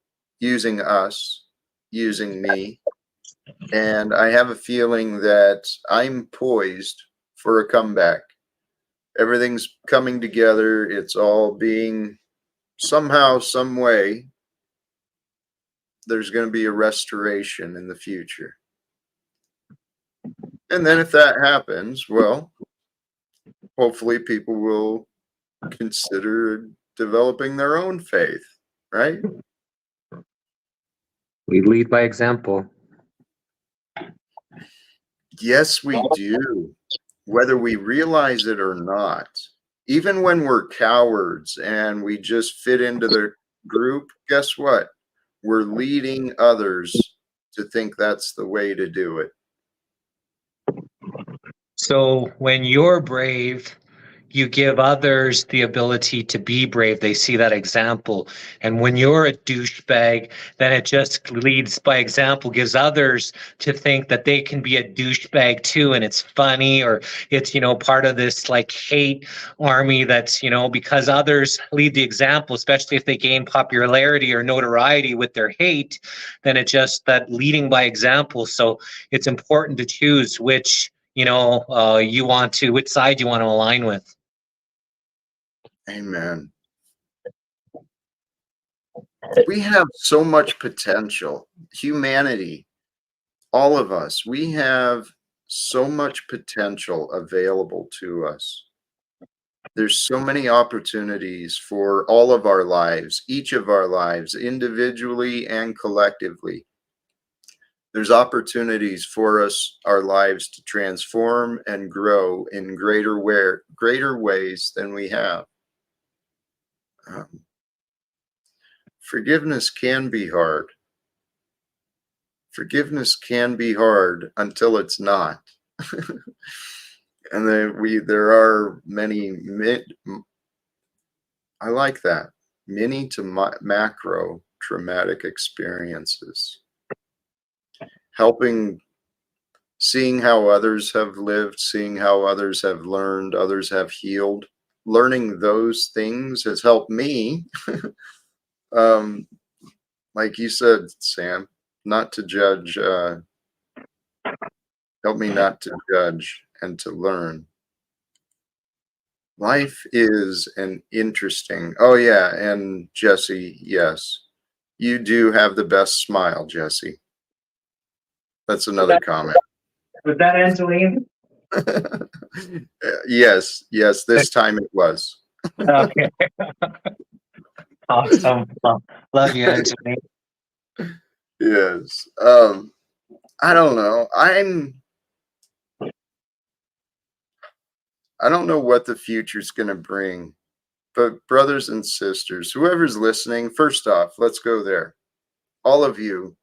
us, using me, and I have a feeling that I'm poised for a comeback. Everything's coming together. It's all being somehow, some way. There's going to be a restoration in the future. And then if that happens, well, hopefully people will consider developing their own faith, right? We lead by example. Yes, we do, whether we realize it or not. Even when we're cowards and we just fit into the group, guess what? We're leading others to think that's the way to do it. So when you're brave, you give others the ability to be brave. They see that example. And when you're a douchebag, then it just leads by example, gives others to think that they can be a douchebag too. And it's funny, or it's, part of this like hate army that's, because others lead the example, especially if they gain popularity or notoriety with their hate, then it's just that leading by example. So it's important to choose which, which side you want to align with. Amen. We have so much potential. Humanity, all of us, we have so much potential available to us. There's so many opportunities for all of our lives, each of our lives, individually and collectively. There's opportunities for us, our lives, to transform and grow in greater ways than we have. Forgiveness can be hard. Forgiveness can be hard until it's not. And then there are many, I like that, mini to macro traumatic experiences. Helping, seeing how others have lived, seeing how others have learned, others have healed. Learning those things has helped me. Like you said, Sam, not to judge, help me not to judge and to learn. Life is an interesting, oh yeah, and Jesse, yes, you do have the best smile, Jesse. That's another comment. Was that Angeline? Yes, this time it was. Okay. Awesome. Love you, Angeline. Yes. I don't know. I don't know what the future's going to bring, but brothers and sisters, whoever's listening, first off, let's go there. All of you,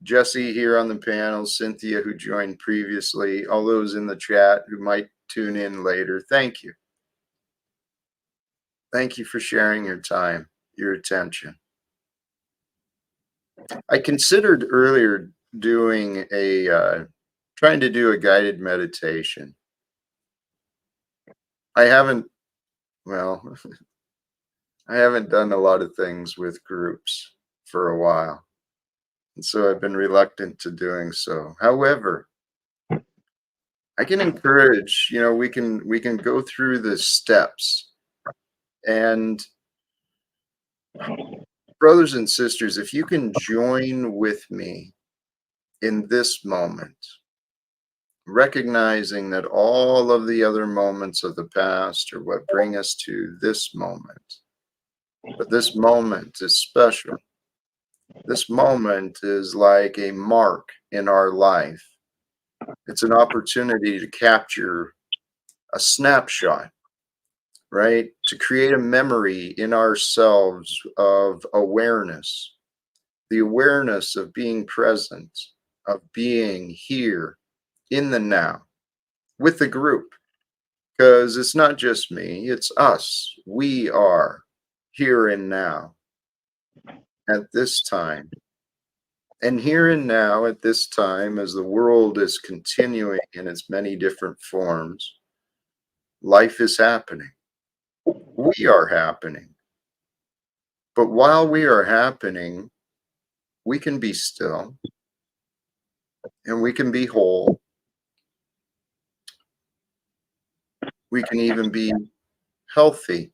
Jesse here on the panel, Cynthia who joined previously, all those in the chat who might tune in later, thank you. Thank you for sharing your time, your attention. I considered earlier doing trying to do a guided meditation. I haven't done a lot of things with groups for a while. And so I've been reluctant to doing so. However, I can encourage, we can go through the steps. And brothers and sisters, if you can join with me in this moment, recognizing that all of the other moments of the past are what bring us to this moment. But this moment is special. This moment is like a mark in our life. It's an opportunity to capture a snapshot, right? To create a memory in ourselves of awareness, the awareness of being present, of being here in the now with the group. Because it's not just me, it's us. We are here and now at this time. And here and now at this time, as the world is continuing in its many different forms, life is happening. We are happening. But while we are happening, we can be still and we can be whole. We can even be healthy.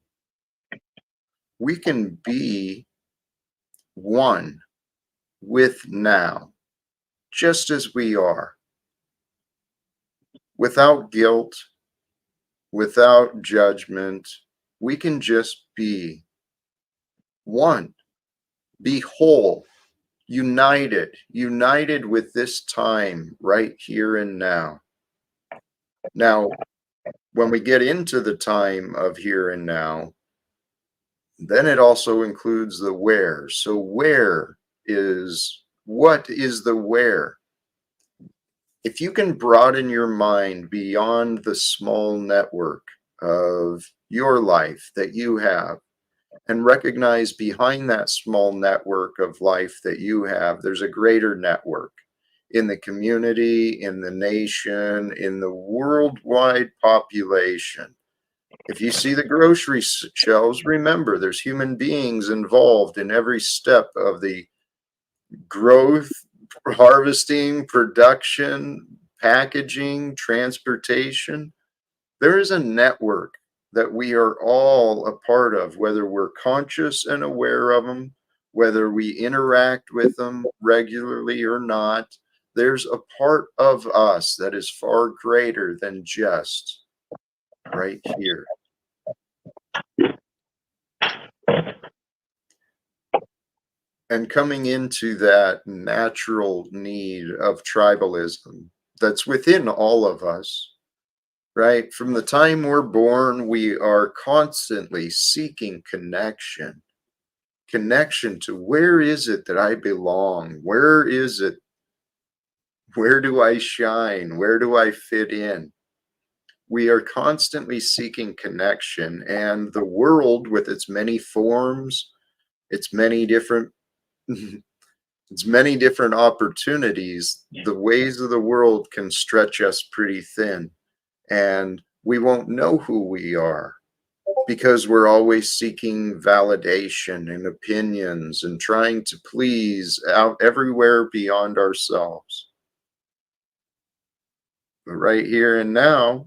We can be one with now, just as we are, without guilt, without judgment. We can just be one, be whole, united with this time right here and now. Now, when we get into the time of here and now, then it also includes the where. So what is the where? If you can broaden your mind beyond the small network of your life that you have and recognize behind that small network of life that you have, there's a greater network in the community, in the nation, in the worldwide population. If you see the grocery shelves, remember there's human beings involved in every step of the growth, harvesting, production, packaging, transportation. There is a network that we are all a part of, whether we're conscious and aware of them, whether we interact with them regularly or not. There's a part of us that is far greater than just right here. And coming into that natural need of tribalism that's within all of us, right? From the time we're born, we are constantly seeking connection to where is it that I belong? Where is it? Where do I shine? Where do I fit in? We are constantly seeking connection, and the world with its many forms, its many different it's many different opportunities. The ways of the world can stretch us pretty thin, and we won't know who we are because we're always seeking validation and opinions and trying to please out everywhere beyond ourselves. But right here and now,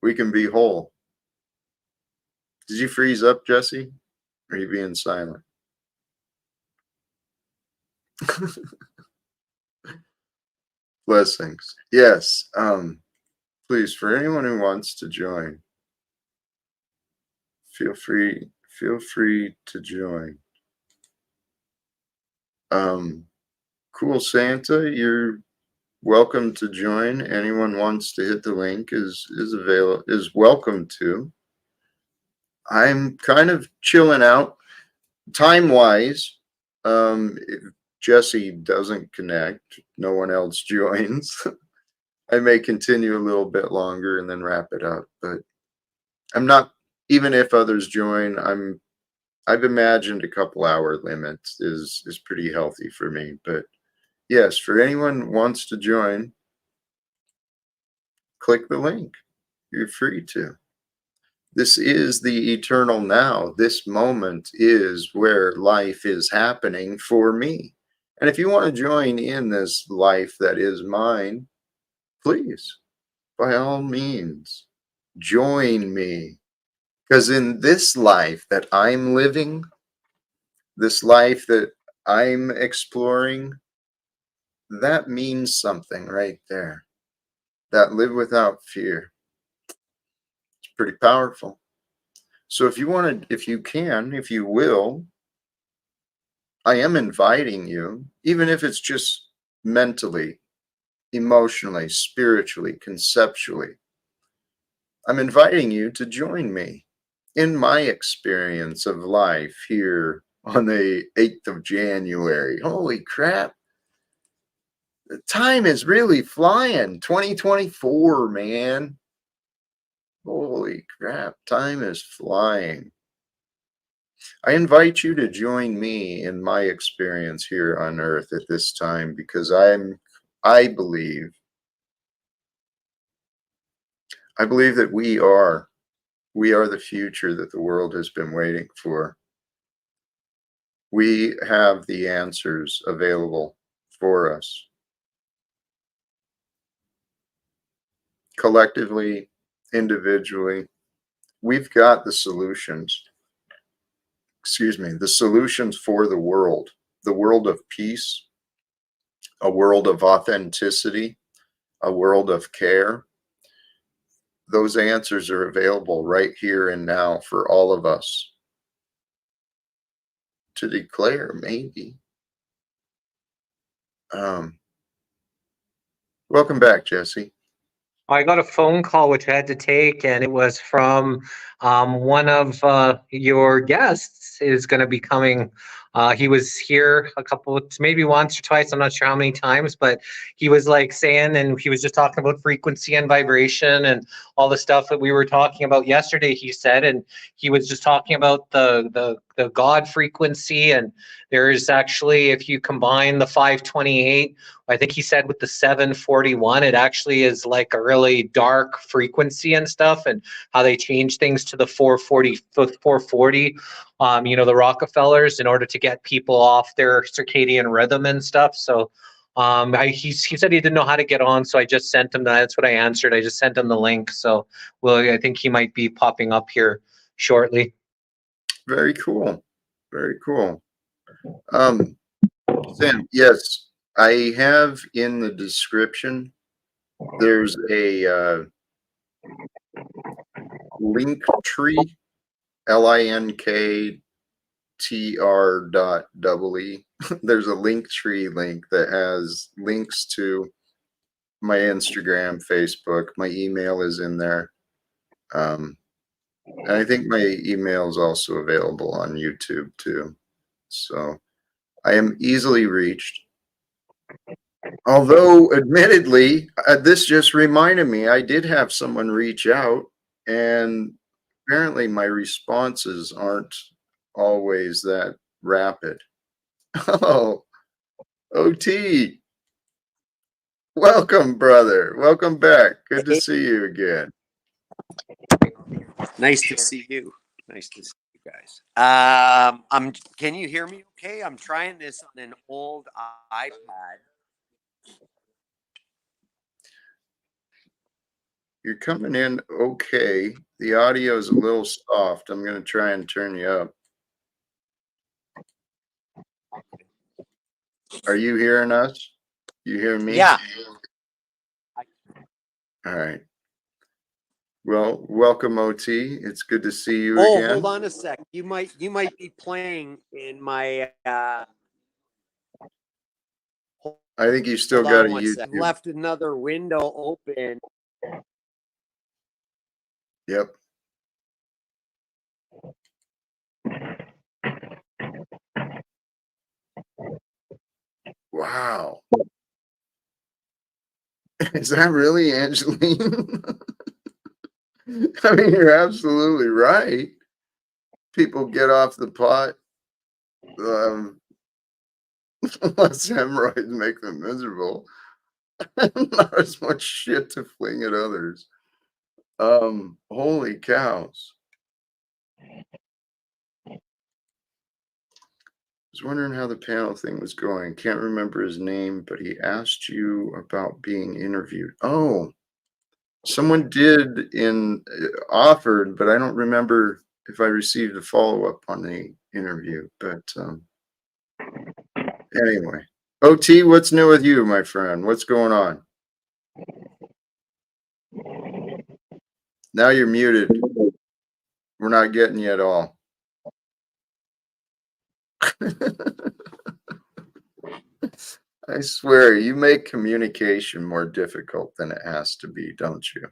we can be whole. Did you freeze up, Jesse? Or are you being silent? Blessings. Yes. Please, for anyone who wants to join, feel free to join. Cool Santa, you're welcome to join. Anyone wants to hit the link is welcome to. I'm kind of chilling out time wise. If Jesse doesn't connect, no one else joins. I may continue a little bit longer and then wrap it up, but I'm not, even if others join, I've imagined a couple hour limit is pretty healthy for me. But yes, for anyone who wants to join, click the link. You're free to. This is the eternal now. This moment is where life is happening for me. And if you want to join in this life that is mine, please, by all means, join me. Because in this life that I'm living, this life that I'm exploring, that means something right there. That live without fear. It's pretty powerful. So if you want to, if you can, if you will, I am inviting you, even if it's just mentally, emotionally, spiritually, conceptually, I'm inviting you to join me in my experience of life here on the 8th of January. Holy crap. The time is really flying. 2024, man. Holy crap. Time is flying. I invite you to join me in my experience here on earth at this time because I believe that we are the future that the world has been waiting for. We have the answers available for us. Collectively, individually, we've got the solutions. Excuse me, the solutions for the world of peace, a world of authenticity, a world of care. Those answers are available right here and now for all of us to declare, maybe. Welcome back, Jesse. I got a phone call which I had to take, and it was from one of your guests is going to be coming. He was here a couple, maybe once or twice. I'm not sure how many times, but he was like saying, and he was just talking about frequency and vibration and all the stuff that we were talking about yesterday. He said, and he was just talking about the God frequency, and there's actually, if you combine the 528. I think he said with the 741, it actually is like a really dark frequency and stuff, and how they change things to the 440, the Rockefellers, in order to get people off their circadian rhythm and stuff. So he said he didn't know how to get on, so I just sent him that. That's what I answered. I just sent him the link. So I think he might be popping up here shortly. Very cool. Very cool. Sam, yes, I have in the description, there's a link tree, linktr.ee. There's a link tree link that has links to my Instagram, Facebook. My email is in there. And I think my email is also available on YouTube too. So I am easily reached. Although, admittedly, this just reminded me, I did have someone reach out, and apparently my responses aren't always that rapid. Oh, OT, welcome, brother. Welcome back. Good to see you again. Nice to see you. Nice to see you guys. Can you hear me okay? I'm trying this on an old iPad. You're coming in okay. The audio is a little soft. I'm going to try and turn you up. Are you hearing us? You hear me? Yeah. All right. Well, welcome, OT. It's good to see you Oh, again. hold on a sec. You might be playing in my I think you still got a YouTube. Left another window open. Yep. Wow. Is that really Angeline? I mean, you're absolutely right. People get off the pot. Unless hemorrhoids make them miserable. Not as much shit to fling at others. Holy cows. was wondering how the panel thing was going. Can't remember his name, but he asked you about being interviewed. Oh, someone did offered, but I don't remember if I received a follow-up on the interview. But anyway, OT, what's new with you, my friend? What's going on? Now you're muted. We're not getting you at all. I swear, you make communication more difficult than it has to be, don't you?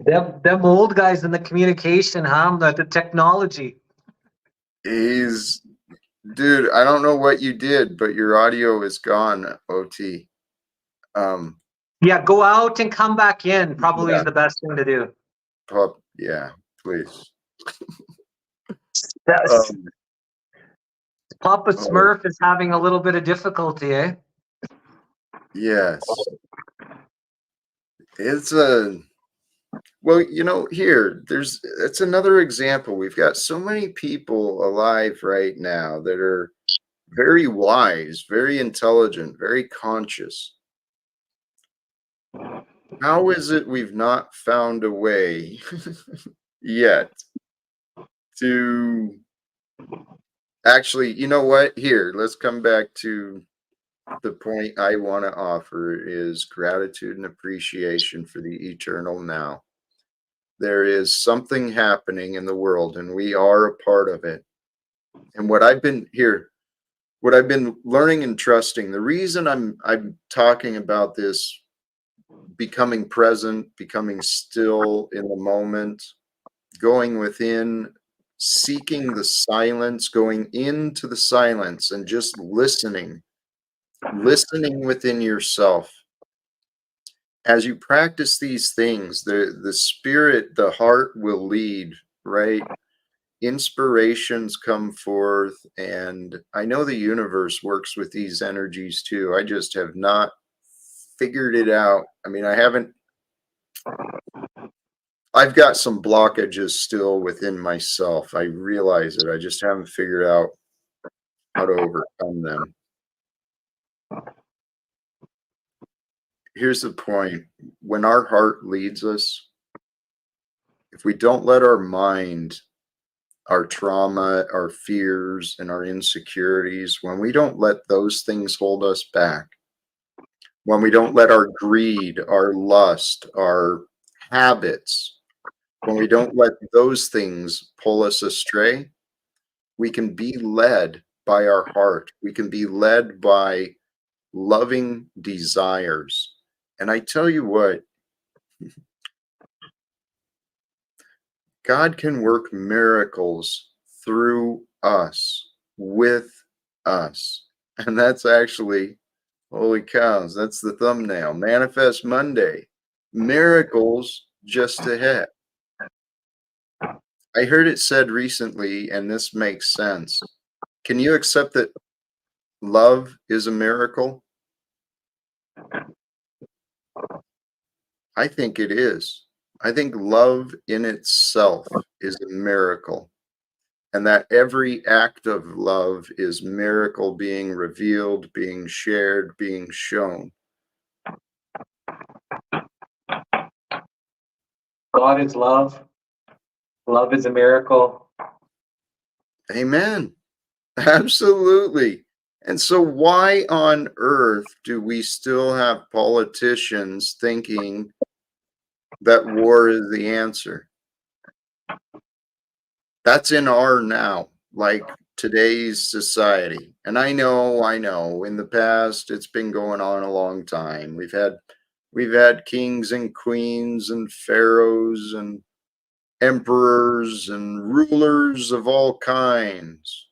Them old guys in the communication, huh? The technology. Dude, I don't know what you did, but your audio is gone, OT. Yeah, go out and come back in. Probably Yeah. is the best thing to do. Yeah, please. Yes. Papa Oh. Smurf is having a little bit of difficulty, eh? Yes. It's well, it's another example. We've got so many people alive right now that are very wise, very intelligent, very conscious. How is it we've not found a way yet to actually, you know what? Here, let's come back to the point I want to offer is gratitude and appreciation for the eternal now. There is something happening in the world and we are a part of it. And what I've been learning and trusting, the reason I'm talking about this becoming present, becoming still in the moment, going within, seeking the silence, going into the silence and just listening within yourself. As you practice these things, the spirit, the heart will lead, right? Inspirations come forth, and I know the universe works with these energies too. I just have not figured it out. I mean, I've got some blockages still within myself. I realize it. I just haven't figured out how to overcome them. Here's the point. When our heart leads us, if we don't let our mind, our trauma, our fears, and our insecurities, when we don't let those things hold us back, when we don't let our greed, our lust, our habits, when we don't let those things pull us astray, we can be led by our heart. We can be led by loving desires. And I tell you what, God can work miracles through us, with us. And that's actually, holy cows, that's the thumbnail. Manifest Monday. Miracles just ahead. I heard it said recently, and this makes sense. Can you accept that love is a miracle? I think it is. I think love in itself is a miracle. And that every act of love is miracle being revealed, being shared, being shown. God is love. Love is a miracle. Amen. Absolutely. And so why on earth do we still have politicians thinking that war is the answer? That's in our now, like today's society. And I know, in the past it's been going on a long time. We've had kings and queens and pharaohs and emperors and rulers of all kinds.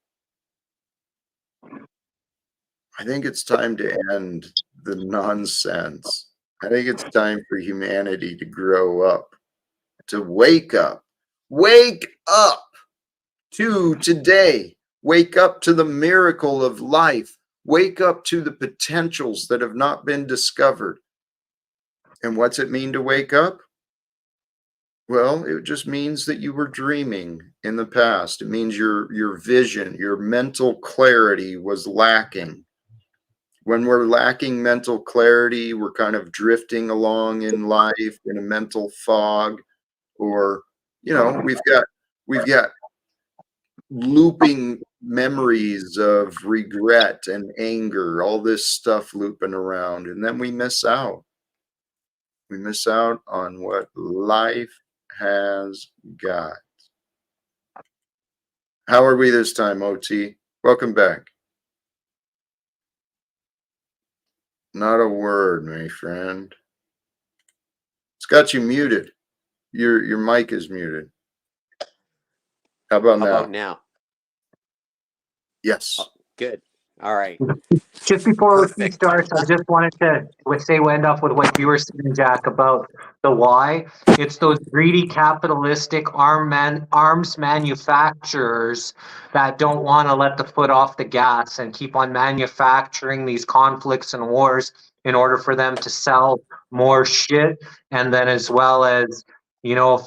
I think it's time to end the nonsense. I think it's time for humanity to grow up, to wake up. Wake up to today. Wake up to the miracle of life. Wake up to the potentials that have not been discovered. And what's it mean to wake up? Well, it just means that you were dreaming in the past. It means your vision, your mental clarity was lacking. When we're lacking mental clarity, we're kind of drifting along in life in a mental fog, or we've got looping memories of regret and anger, all this stuff looping around, and then we miss out. We miss out on what life has got. How are we this time, OT? Welcome back. Not a word, my friend. It's got you muted. Your mic is muted. How about How now? about now? Yes. Oh, good. All right. Just before we Perfect. start, I just wanted to say, end up with what you were saying, Jack, about the why. It's those greedy capitalistic arms manufacturers that don't want to let the foot off the gas and keep on manufacturing these conflicts and wars in order for them to sell more shit, and then as well as,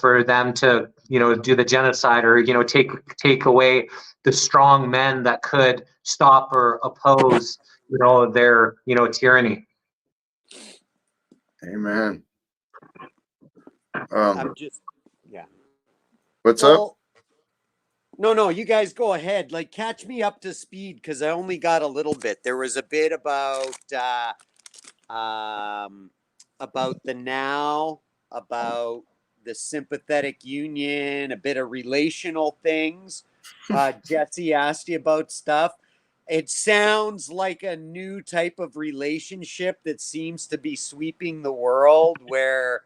for them to, do the genocide, or, take away the strong men that could stop or oppose their tyranny. Amen. I'm just, yeah. What's up? No, you guys go ahead. Like, catch me up to speed because I only got a little bit. There was a bit about the now, about the sympathetic union, a bit of relational things. Jesse asked you about stuff. It sounds like a new type of relationship that seems to be sweeping the world where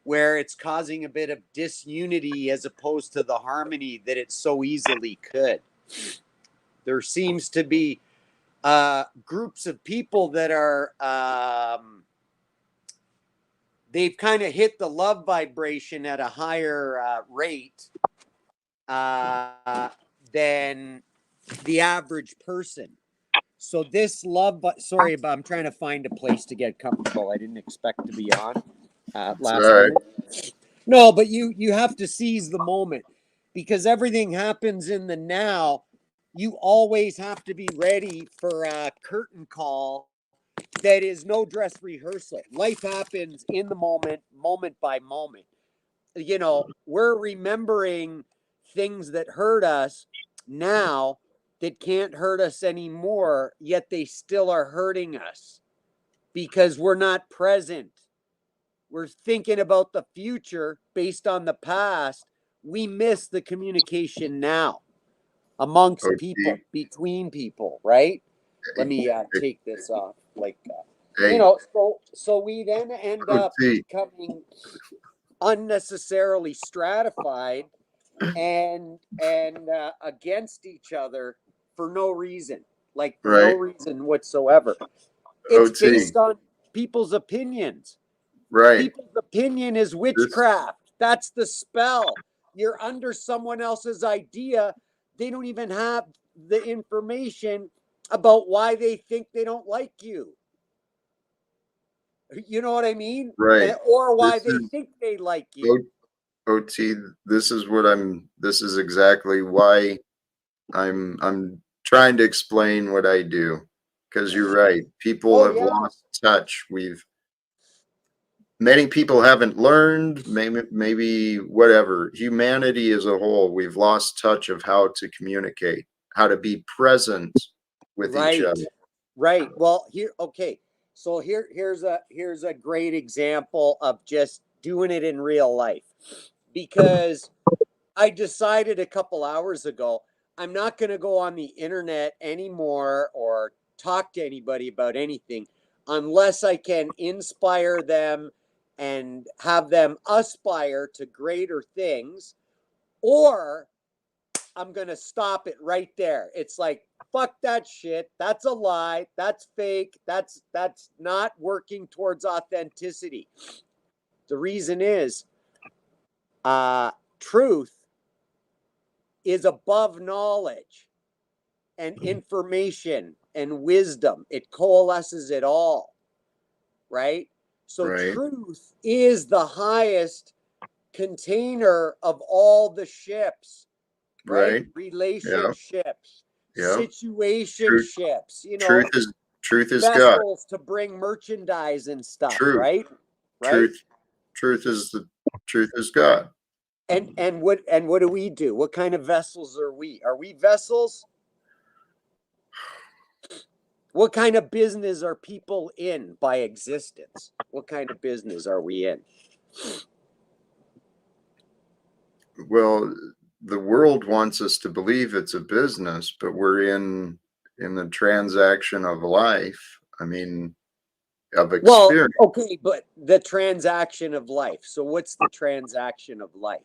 it's causing a bit of disunity as opposed to the harmony that it so easily could. There seems to be groups of people that are they've kind of hit the love vibration at a higher rate than the average person. So this love, sorry, but I'm trying to find a place to get comfortable. I didn't expect to be on last Right. minute. No, but you have to seize the moment because everything happens in the now. You always have to be ready for a curtain call that is no dress rehearsal. Life happens in the moment, moment by moment. We're remembering things that hurt us now that can't hurt us anymore, yet they still are hurting us because we're not present. We're thinking about the future based on the past. We miss the communication now amongst people, OT. between people, right? Let me Hey, take this off. hey, So we then end up OT. becoming unnecessarily stratified and against each other for no reason, like for no Right. reason whatsoever. It's OT. based on people's opinions. Right. People's opinion is This. witchcraft. That's the spell. You're under someone else's idea. They don't even have the information about why they think they don't like you. You know what I mean? Right. Or why This they is think they like you. OT. This is what I'm. This is exactly why I'm trying to explain what I do. Because you're right. People Oh, have yeah. lost touch. Many people haven't learned, maybe whatever. Humanity as a whole, we've lost touch of how to communicate, how to be present with each Right. other. Right. Well, okay. So here's a great example of just doing it in real life. Because I decided a couple hours ago, I'm not going to go on the internet anymore or talk to anybody about anything unless I can inspire them and have them aspire to greater things, or I'm going to stop it right there. It's like, fuck that shit. That's a lie. That's fake. That's not working towards authenticity. The reason is truth is above knowledge and information and wisdom. It coalesces it all, right? So Right. truth is the highest container of all the ships, right? Right. Yeah. Relationships, Yeah. Truth. situationships, Truth is God. vessels to bring merchandise and stuff, Truth. right? Right. Truth. Truth is God. And what do we do? What kind of vessels are we? Are we vessels? What kind of business are people in by existence? What kind of business are we in? Well, the world wants us to believe it's a business, but we're in the transaction of life. I mean, of Well, experience. okay, but the transaction of life. So what's the transaction of life?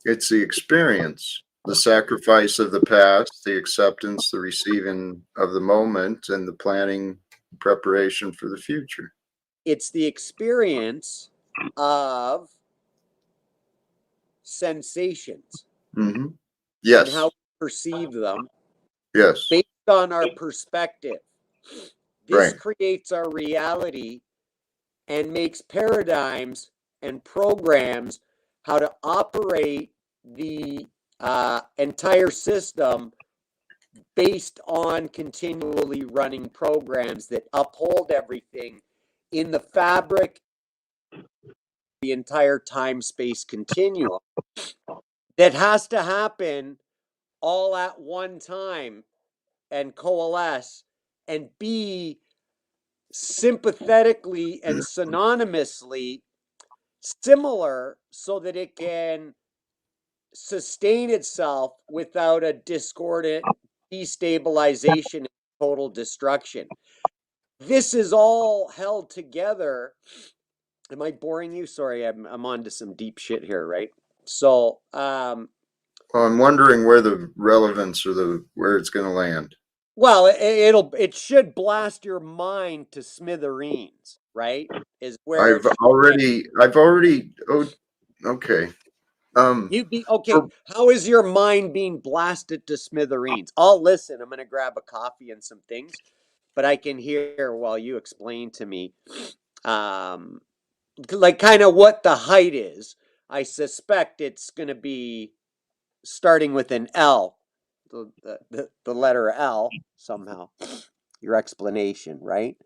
It's the experience, the sacrifice of the past, the acceptance, the receiving of the moment, and the planning, preparation for the future. It's the experience of sensations Mm-hmm. and Yes. how we perceive them Yes. based on our perspective. This Right. creates our reality and makes paradigms and programs how to operate the entire system based on continually running programs that uphold everything in the fabric, the entire time space continuum that has to happen all at one time and coalesce and be sympathetically and synonymously similar so that it can sustain itself without a discordant destabilization and total destruction. This is all held together. Am I boring you? Sorry, I'm on to some deep shit here, right? So Well, I'm wondering where the relevance or where it's going to land. well, it should blast your mind to smithereens, right? Is where it should I've already. Oh, okay. you'd be okay. For, How is your mind being blasted to smithereens? I'll listen. I'm gonna grab a coffee and some things, but I can hear while you explain to me, um, like kind of what the height is. I suspect it's gonna be starting with an L, the letter L somehow. Your explanation, right?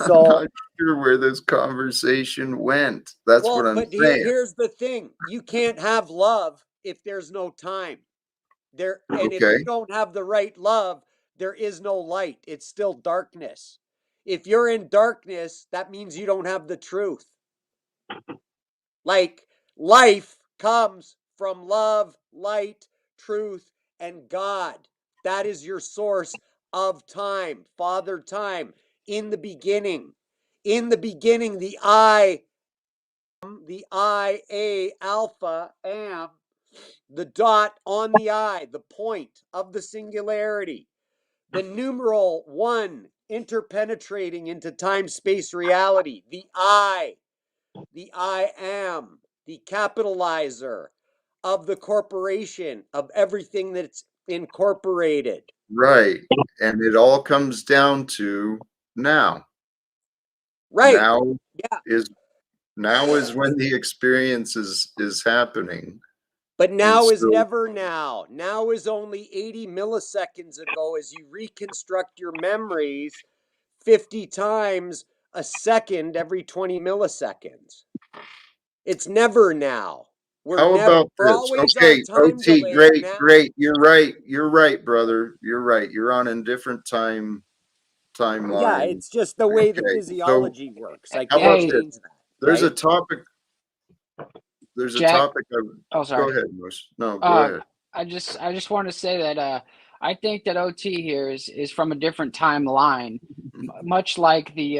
I'm So, not sure where this conversation went. That's what well, I'm but saying. here's the thing: you can't have love if there's no time. And if Okay. you don't have the right love, there is no light. It's still darkness. If you're in darkness, that means you don't have the truth. Like life comes from love, light, truth, and God. That is your source of time, Father Time. In the beginning, the I, alpha, am, the dot on the I, the point of the singularity, the numeral one interpenetrating into time space reality, the I am, the capitalizer of the corporation, of everything that's incorporated. Right. And it all comes down to now. Right. Now Yeah. is now is when the experience is happening. But And now is so never now. Now is only 80 milliseconds ago as you reconstruct your memories 50 times a second every 20 milliseconds. It's never now. how about We're this? always on Okay, time OT, delay great, now. great. You're right. You're right, brother. You're right. You're on a different Yeah, timeline. it's just the way the Okay. So physiology works. I how can't about Hey, this? change that, There's a right? topic. There's a Jack. topic. Oh, Go sorry. ahead, Moose. No, go Uh, ahead. I just want to say that I think that OT here is from a different timeline, much like the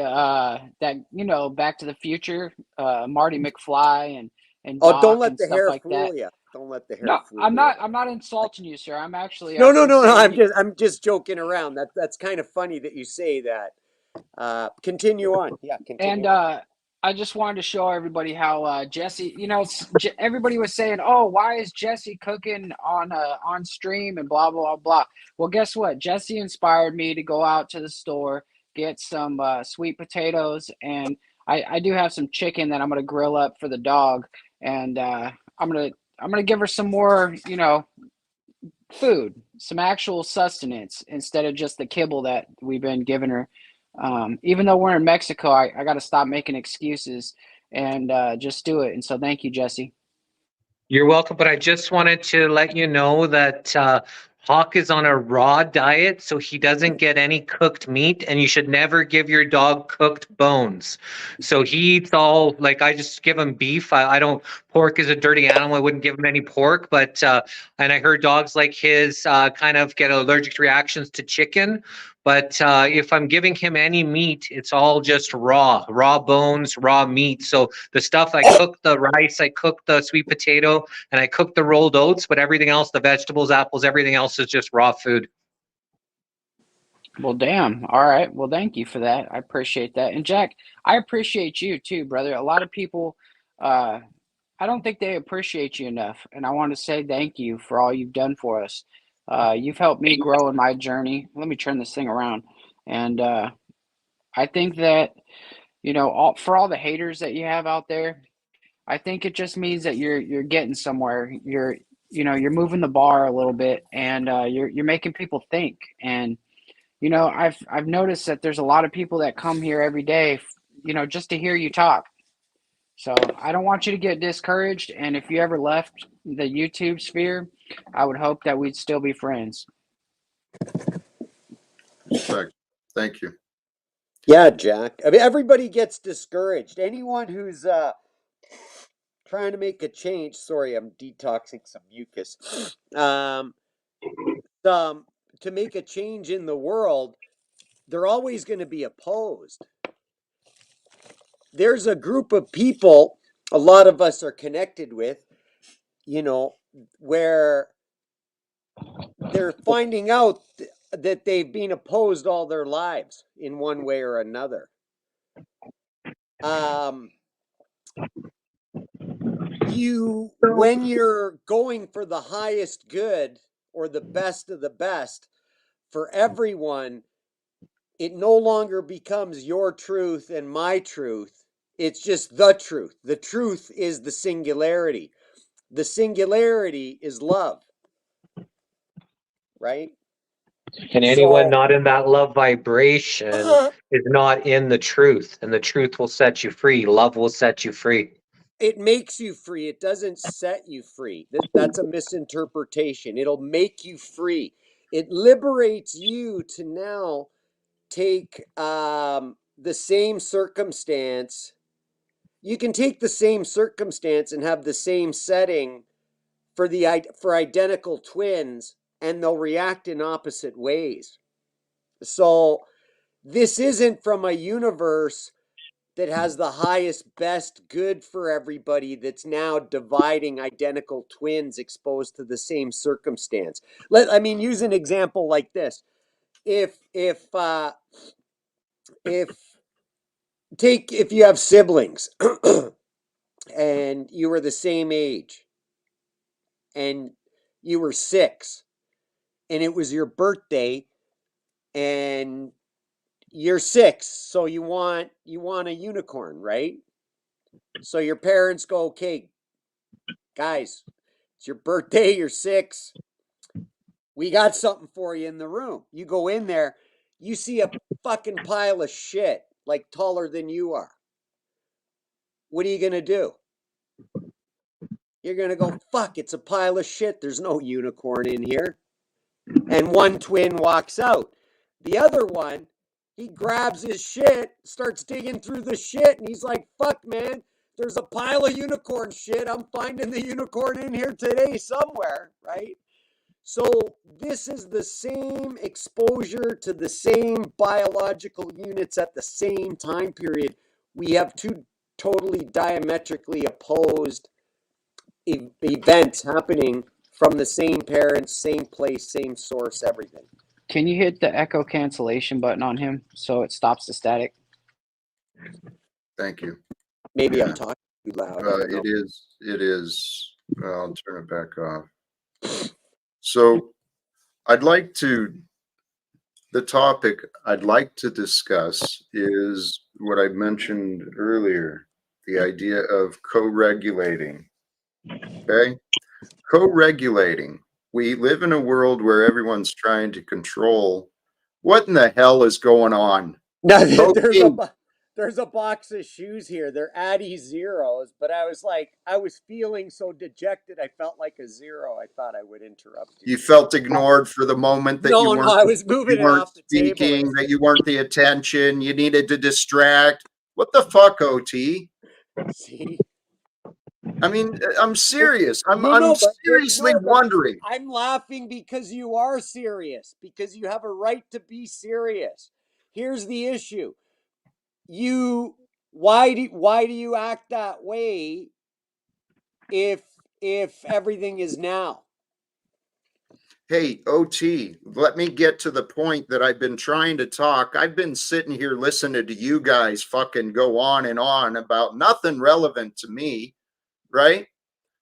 that Back to the Future, Marty McFly and Oh, don't Doc let and the stuff hair like that. fool you. Don't let the hair No, fool I'm you. not. I'm not insulting you, sir. I'm actually No, no, I'm no, no. saying I'm just joking around. That's kind of funny that you say that. Continue on. Yeah, continue And on. I just wanted to show everybody how Jesse, everybody was saying, "Oh, why is Jesse cooking on stream and blah blah blah." Well, guess what? Jesse inspired me to go out to the store, get some sweet potatoes, and I do have some chicken that I'm gonna grill up for the dog, and I'm gonna give her some more, you know, food, some actual sustenance instead of just the kibble that we've been giving her. Even though we're in Mexico, I got to stop making excuses and just do it. And so, thank you, Jesse. You're welcome, but I just wanted to let you know that Hawk is on a raw diet, so he doesn't get any cooked meat, and you should never give your dog cooked bones. So he eats all, like, I just give him beef. I don't, pork is a dirty animal. I wouldn't give him any pork, but, and I heard dogs like his kind of get allergic reactions to chicken. But if I'm giving him any meat, it's all just raw bones, raw meat. So the stuff I cook the rice, I cook the sweet potato, and I cook the rolled oats, but everything else, the vegetables, apples, everything else is just raw food. Well, damn. All right. Well, thank you for that. I appreciate that. And Jack, I appreciate you too, brother. A lot of people, uh, I don't think they appreciate you enough. And I want to say thank you for all you've done for us. You've helped me grow in my journey. Let me turn this thing around. And I think that, you know, for all the haters that you have out there, I think it just means that you're getting somewhere. You know, you're moving the bar a little bit, and you're making people think. And you know, I've noticed that there's a lot of people that come here every day, you know, just to hear you talk. So I don't want you to get discouraged. And if you ever left the YouTube sphere, I would hope that we'd still be friends. Respect. Thank you. Yeah, Jack. I mean, everybody gets discouraged. Anyone who's trying to make a change. Sorry, I'm detoxing some mucus. To make a change in the world, they're always going to be opposed. There's a group of people a lot of us are connected with, you know, where they're finding out that they've been opposed all their lives in one way or another. When you're going for the highest good or the best of the best for everyone, it no longer becomes your truth and my truth. It's just the truth. The truth is the singularity. The singularity is love, right? And anyone not in that love vibration is not in the truth, and the truth will set you free. Love will set you free. It makes you free. It doesn't set you free. That's a misinterpretation. It'll make you free. It liberates you to now take the same circumstance. You can take the same circumstance and have the same setting for identical twins, and they'll react in opposite ways. So this isn't from a universe that has the highest, best good for everybody that's now dividing identical twins exposed to the same circumstance. Use an example like this. If you have siblings and you were the same age and you were 6 and it was your birthday and you're 6, so you want a unicorn, right? So your parents go, okay, guys, it's your birthday, you're 6. We got something for you in the room. You go in there, you see a fucking pile of shit, like taller than you are. What are you going to do? You're going to go, fuck, it's a pile of shit. There's no unicorn in here. And one twin walks out. The other one, he grabs his shit, starts digging through the shit, and he's like, fuck, man, there's a pile of unicorn shit. I'm finding the unicorn in here today somewhere, right? So this is the same exposure to the same biological units at the same time period. We have two totally diametrically opposed events happening from the same parents, same place, same source, everything. Can you hit the echo cancellation button on him so it stops the static? Thank you. Maybe I'm talking too loud. It is. I'll turn it back off. So I'd like to, the topic I'd like to discuss is what I mentioned earlier, the idea of co-regulating. Okay? Co-regulating. We live in a world where everyone's trying to control. What in the hell is going on? No, Okay. there's a box of shoes here. They're Addy zeros, but I was feeling so dejected. I felt like a zero. I thought I would interrupt you. You felt ignored for the moment that No, I was moving you it weren't off the table. speaking, that you weren't the attention, you needed to distract. What the fuck, OT? See? I mean, I'm serious. No, I'm but seriously wondering. I'm laughing because you are serious, because you have a right to be serious. Here's the issue. Why do you act that way if everything is now? Hey, OT, let me get to the point that I've been trying to talk. I've been sitting here listening to you guys fucking go on and on about nothing relevant to me, right?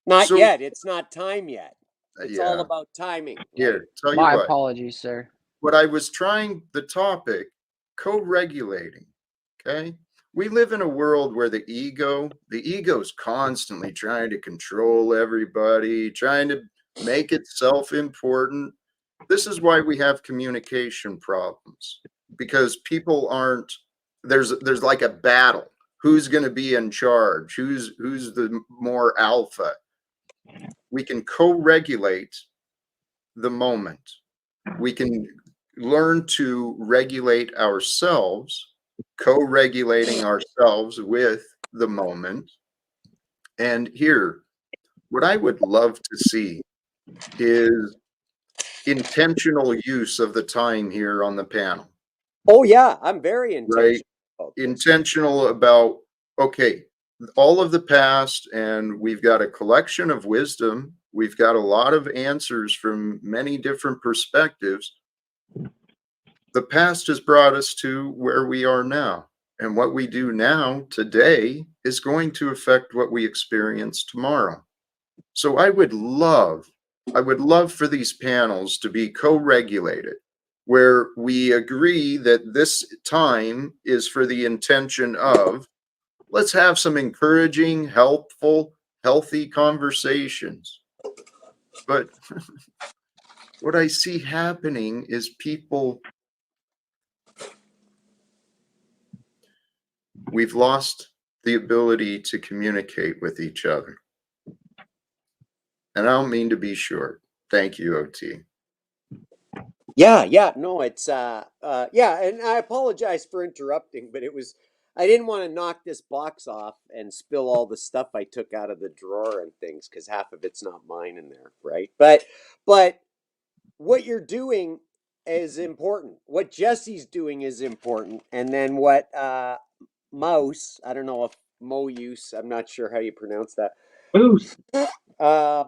Not So, yet. It's not time yet. It's all yeah, about timing, right? here, tell you My what. apologies, sir. What I was trying, the topic, co-regulating, okay? We live in a world where the ego's constantly trying to control everybody, trying to make itself important. This is why we have communication problems, because people aren't, there's like a battle. Who's going to be in charge? Who's the more alpha? We can co-regulate the moment. We can learn to regulate ourselves, co-regulating ourselves with the moment. And here, what I would love to see is intentional use of the time here on the panel, Oh yeah, I'm very intentional right? about this. Intentional about, okay, all of the past, and we've got a collection of wisdom. We've got a lot of answers from many different perspectives. The past has brought us to where we are now. And what we do now, today, is going to affect what we experience tomorrow. So I would love for these panels to be co-regulated, where we agree that this time is for the intention of, let's have some encouraging, helpful, healthy conversations. But what I see happening is people, we've lost the ability to communicate with each other. And I don't mean to be short. Thank you, OT. Yeah, no, it's yeah, and I apologize for interrupting, but I didn't want to knock this box off and spill all the stuff I took out of the drawer and things, because half of it's not mine in there, right? But what you're doing is important. What Jesse's doing is important, and then what Mouse, I don't know if Mouse, I'm not sure how you pronounce that. Moose. Uh,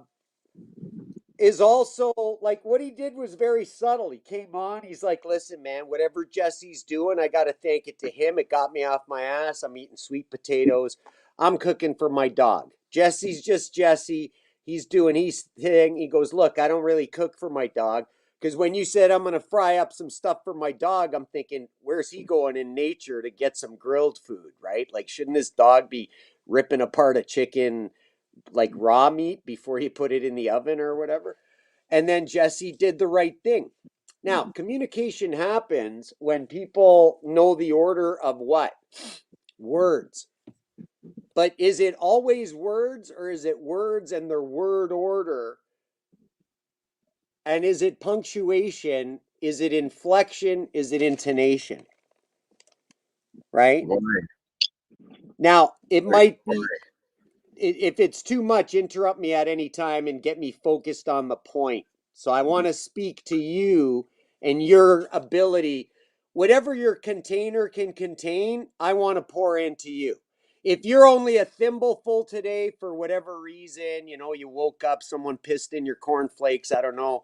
is also like what he did was very subtle. He came on, he's like, listen, man, whatever Jesse's doing, I got to thank it to him. It got me off my ass. I'm eating sweet potatoes. I'm cooking for my dog. Jesse's just Jesse. He's doing his thing. He goes, look, I don't really cook for my dog. Because when you said I'm going to fry up some stuff for my dog, I'm thinking, where's he going in nature to get some grilled food, right? Like, shouldn't this dog be ripping apart a chicken like raw meat before he put it in the oven or whatever? And then Jesse did the right thing. Now, communication happens when people know the order of what? Words. But is it always words, or is it words and their word order? And is it punctuation? Is it inflection? Is it intonation? Right? Why? Now, it Why? might be, if it's too much, interrupt me at any time and get me focused on the point. So I want to speak to you and your ability. Whatever your container can contain, I want to pour into you. If you're only a thimbleful today for whatever reason, you woke up, someone pissed in your cornflakes, I don't know,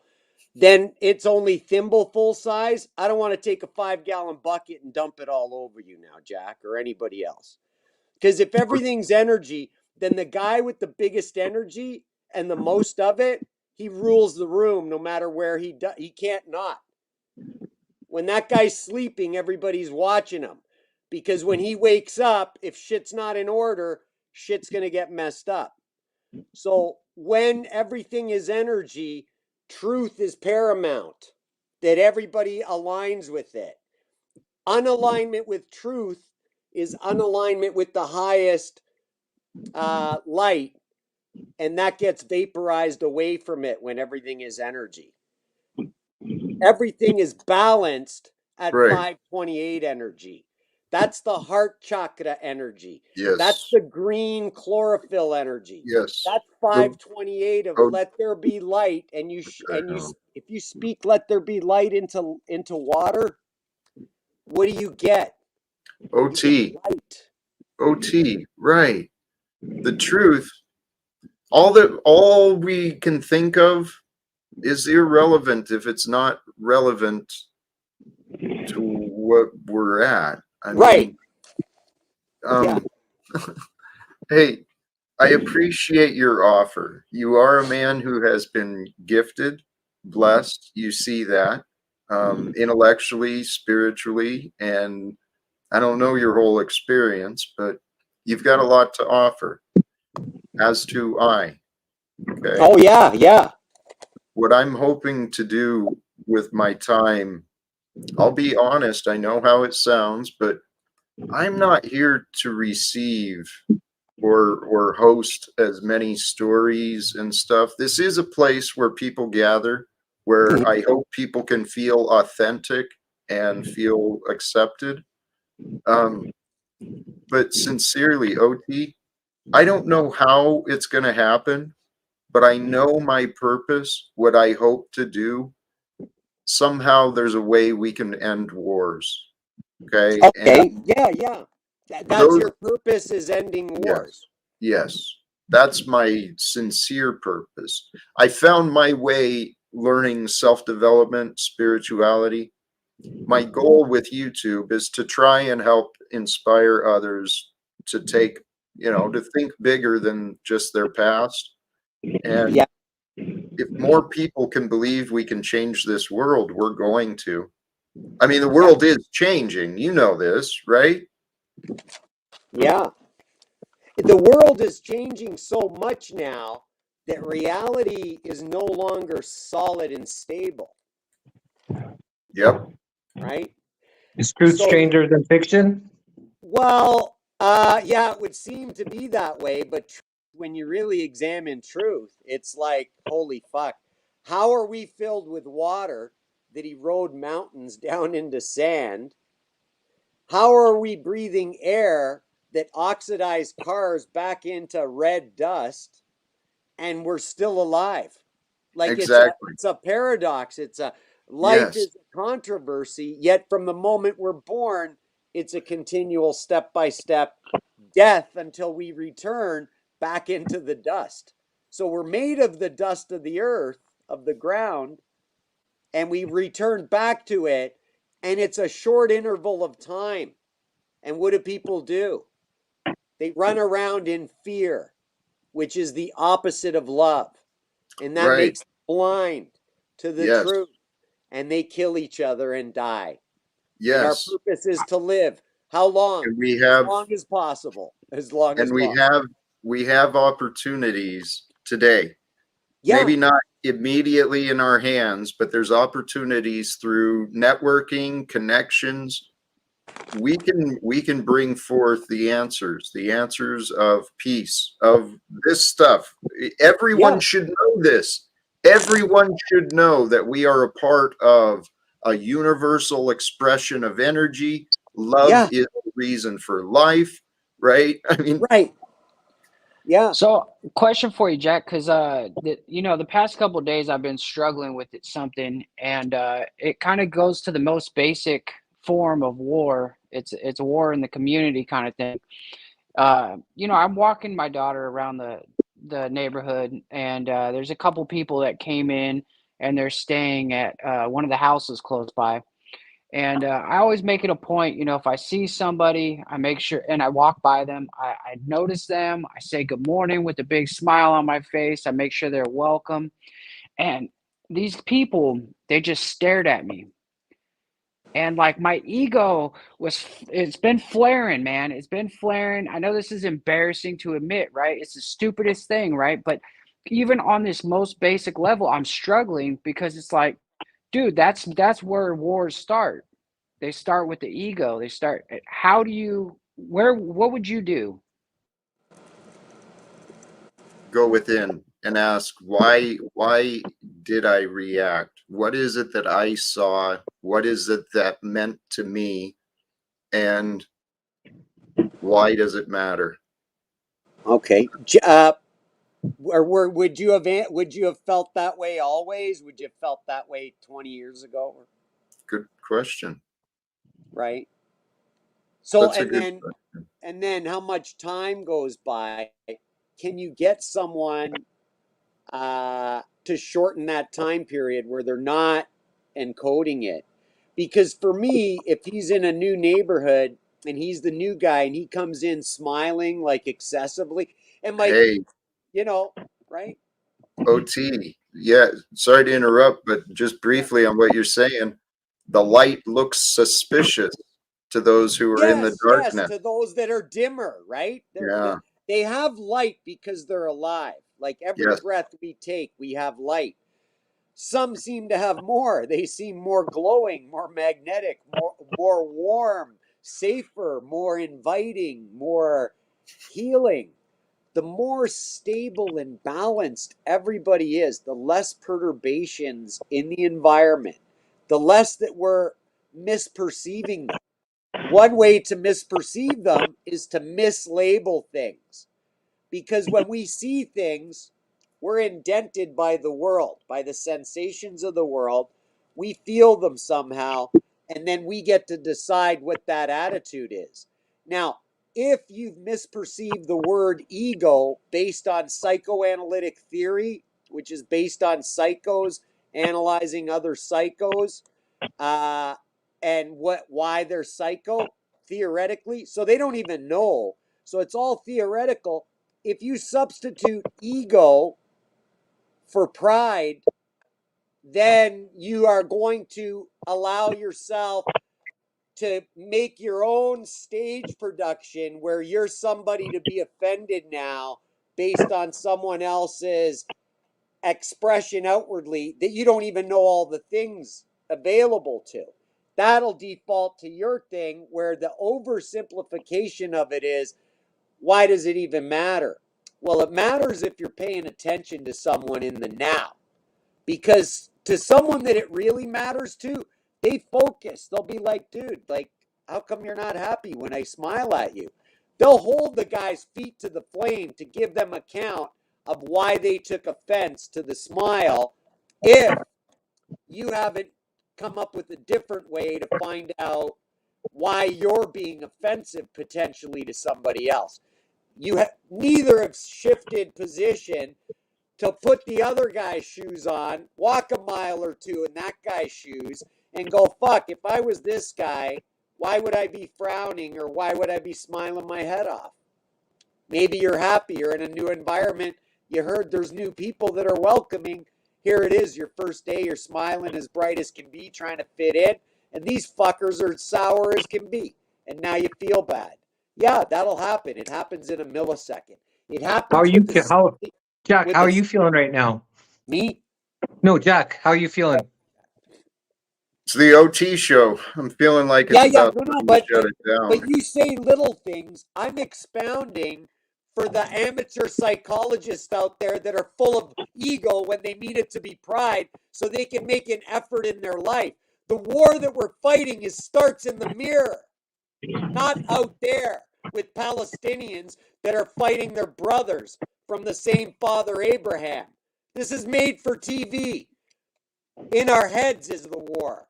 then it's only thimbleful size. I don't want to take a 5-gallon bucket and dump it all over you now, Jack, or anybody else. Because if everything's energy, then the guy with the biggest energy and the most of it, he rules the room no matter where he can't not. When that guy's sleeping, everybody's watching him. Because when he wakes up, if shit's not in order, shit's going to get messed up. So when everything is energy, truth is paramount, that everybody aligns with it. Unalignment with truth is unalignment with the highest light, and that gets vaporized away from it when everything is energy. Everything is balanced at Right. 528 energy. That's the heart chakra energy. Yes. That's the green chlorophyll energy. Yes. That's 528 of Oh, let there be light. And know. if you speak let there be light into water, what do you get? You get OT. light. OT. Right. The truth. All we can think of is irrelevant if it's not relevant to what we're at. I Right. mean, hey, I appreciate your offer. You are a man who has been gifted, blessed. You see that intellectually, spiritually, and I don't know your whole experience, but you've got a lot to offer, as do I. Okay. Oh yeah, yeah. What I'm hoping to do with my time, I'll be honest, I know how it sounds, but I'm not here to receive or host as many stories and stuff. This is a place where people gather, where I hope people can feel authentic and feel accepted. But sincerely, OT, I don't know how it's going to happen, but I know my purpose, what I hope to do. Somehow there's a way we can end wars. Okay. Okay. And Yeah. That's those, your purpose, is ending wars. yes, that's my sincere purpose. I found my way learning self-development, spirituality. My goal with YouTube is to try and help inspire others to take, to think bigger than just their past. And Yeah. if more people can believe we can change this world, we're going to. I mean, the world is changing. You know this, right? Yeah. The world is changing so much now that reality is no longer solid and stable, Yep. right? Is truth So, stranger than fiction? well, yeah, it would seem to be that way, but when you really examine truth, it's like, holy fuck. How are we filled with water that erode mountains down into sand? How are we breathing air that oxidize cars back into red dust, and we're still alive? Like Exactly. it's a paradox. It's a life Yes. is a controversy, yet from the moment we're born, it's a continual step by step death until we return back into the dust. So we're made of the dust of the earth, of the ground, and we return back to it, and it's a short interval of time. And what do people do? They run around in fear, which is the opposite of love. And that Right. makes them blind to the Yes. truth. And they kill each other and die. And our Yes. purpose is to live. How long? And we As have long as possible. As long as and we possible. have opportunities today. Yeah. Maybe not immediately in our hands, but there's opportunities through networking, connections. We can bring forth the answers of peace, of this stuff. Everyone Yeah. should know this. Everyone should know that we are a part of a universal expression of energy. Love Yeah. is the reason for life, right? I mean, Right. Yeah. So, question for you, Jack, because the past couple of days I've been struggling with something, and it kind of goes to the most basic form of war. It's a war in the community kind of thing. I'm walking my daughter around the neighborhood, and there's a couple people that came in, and they're staying at one of the houses close by. And I always make it a point, if I see somebody, I make sure, and I walk by them, I notice them, I say good morning with a big smile on my face, I make sure they're welcome. And these people, they just stared at me. And like my ego it's been flaring, man. It's been flaring. I know this is embarrassing to admit, right? It's the stupidest thing, right? But even on this most basic level, I'm struggling because it's like, dude, that's where wars start. They start with the ego. They start how do you where what would you do? Go within and ask, why did I react? What is it that I saw? What is it that meant to me? And why does it matter? Okay. Or would you have felt that way always? Would you have felt that way 20 years ago? Good question. Right. So That's a good and then how much time goes by? Can you get someone to shorten that time period where they're not encoding it? Because for me, if he's in a new neighborhood and he's the new guy and he comes in smiling like excessively, and my, Hey, you know, right? OT. Yeah, sorry to interrupt, but just Yeah. briefly on what you're saying, the light looks suspicious to those who are in the Yes, yes, darkness. to those that are dimmer, right? Yeah, They have light because they're alive. Like every yes, breath we take, we have light. Some seem to have more. They seem more glowing, more magnetic, more warm, safer, more inviting, more healing. The more stable and balanced everybody is, the less perturbations in the environment, the less that we're misperceiving them. One way to misperceive them is to mislabel things. Because when we see things, we're indented by the world, by the sensations of the world. We feel them somehow, and then we get to decide what that attitude is. Now, if you've misperceived the word ego based on psychoanalytic theory, which is based on psychos analyzing other psychos, uh, and why they're psycho theoretically, so they don't even know. So it's all theoretical. If you substitute ego for pride, then you are going to allow yourself to make your own stage production where you're somebody to be offended now based on someone else's expression outwardly that you don't even know all the things available to. That'll default to your thing where the oversimplification of it is, why does it even matter? Well, it matters if you're paying attention to someone in the now. Because to someone that it really matters to, they focus. They'll be like, dude, like, how come you're not happy when I smile at you? They'll hold the guy's feet to the flame to give them account of why they took offense to the smile if you haven't come up with a different way to find out why you're being offensive potentially to somebody else. Neither have shifted position to put the other guy's shoes on, walk a mile or two in that guy's shoes, and go, fuck, if I was this guy, why would I be frowning or why would I be smiling my head off? Maybe you're happy, you're in a new environment, you heard there's new people that are welcoming. Here it is, your first day, you're smiling as bright as can be, trying to fit in, and these fuckers are sour as can be, and now you feel bad. Yeah, that'll happen. It happens in a millisecond. It How are happens you, with the how, Jack, with how are the you feeling right now? me. No, Jack, how are you feeling? it's the OT show. I'm feeling like Yeah, it's yeah, about no, time to but shut it down. you say little things. I'm expounding for the amateur psychologists out there that are full of ego when they need it to be pride, so they can make an effort in their life. The war that we're fighting starts in the mirror, not out there with Palestinians that are fighting their brothers from the same father Abraham. This is made for TV. In our heads is the war.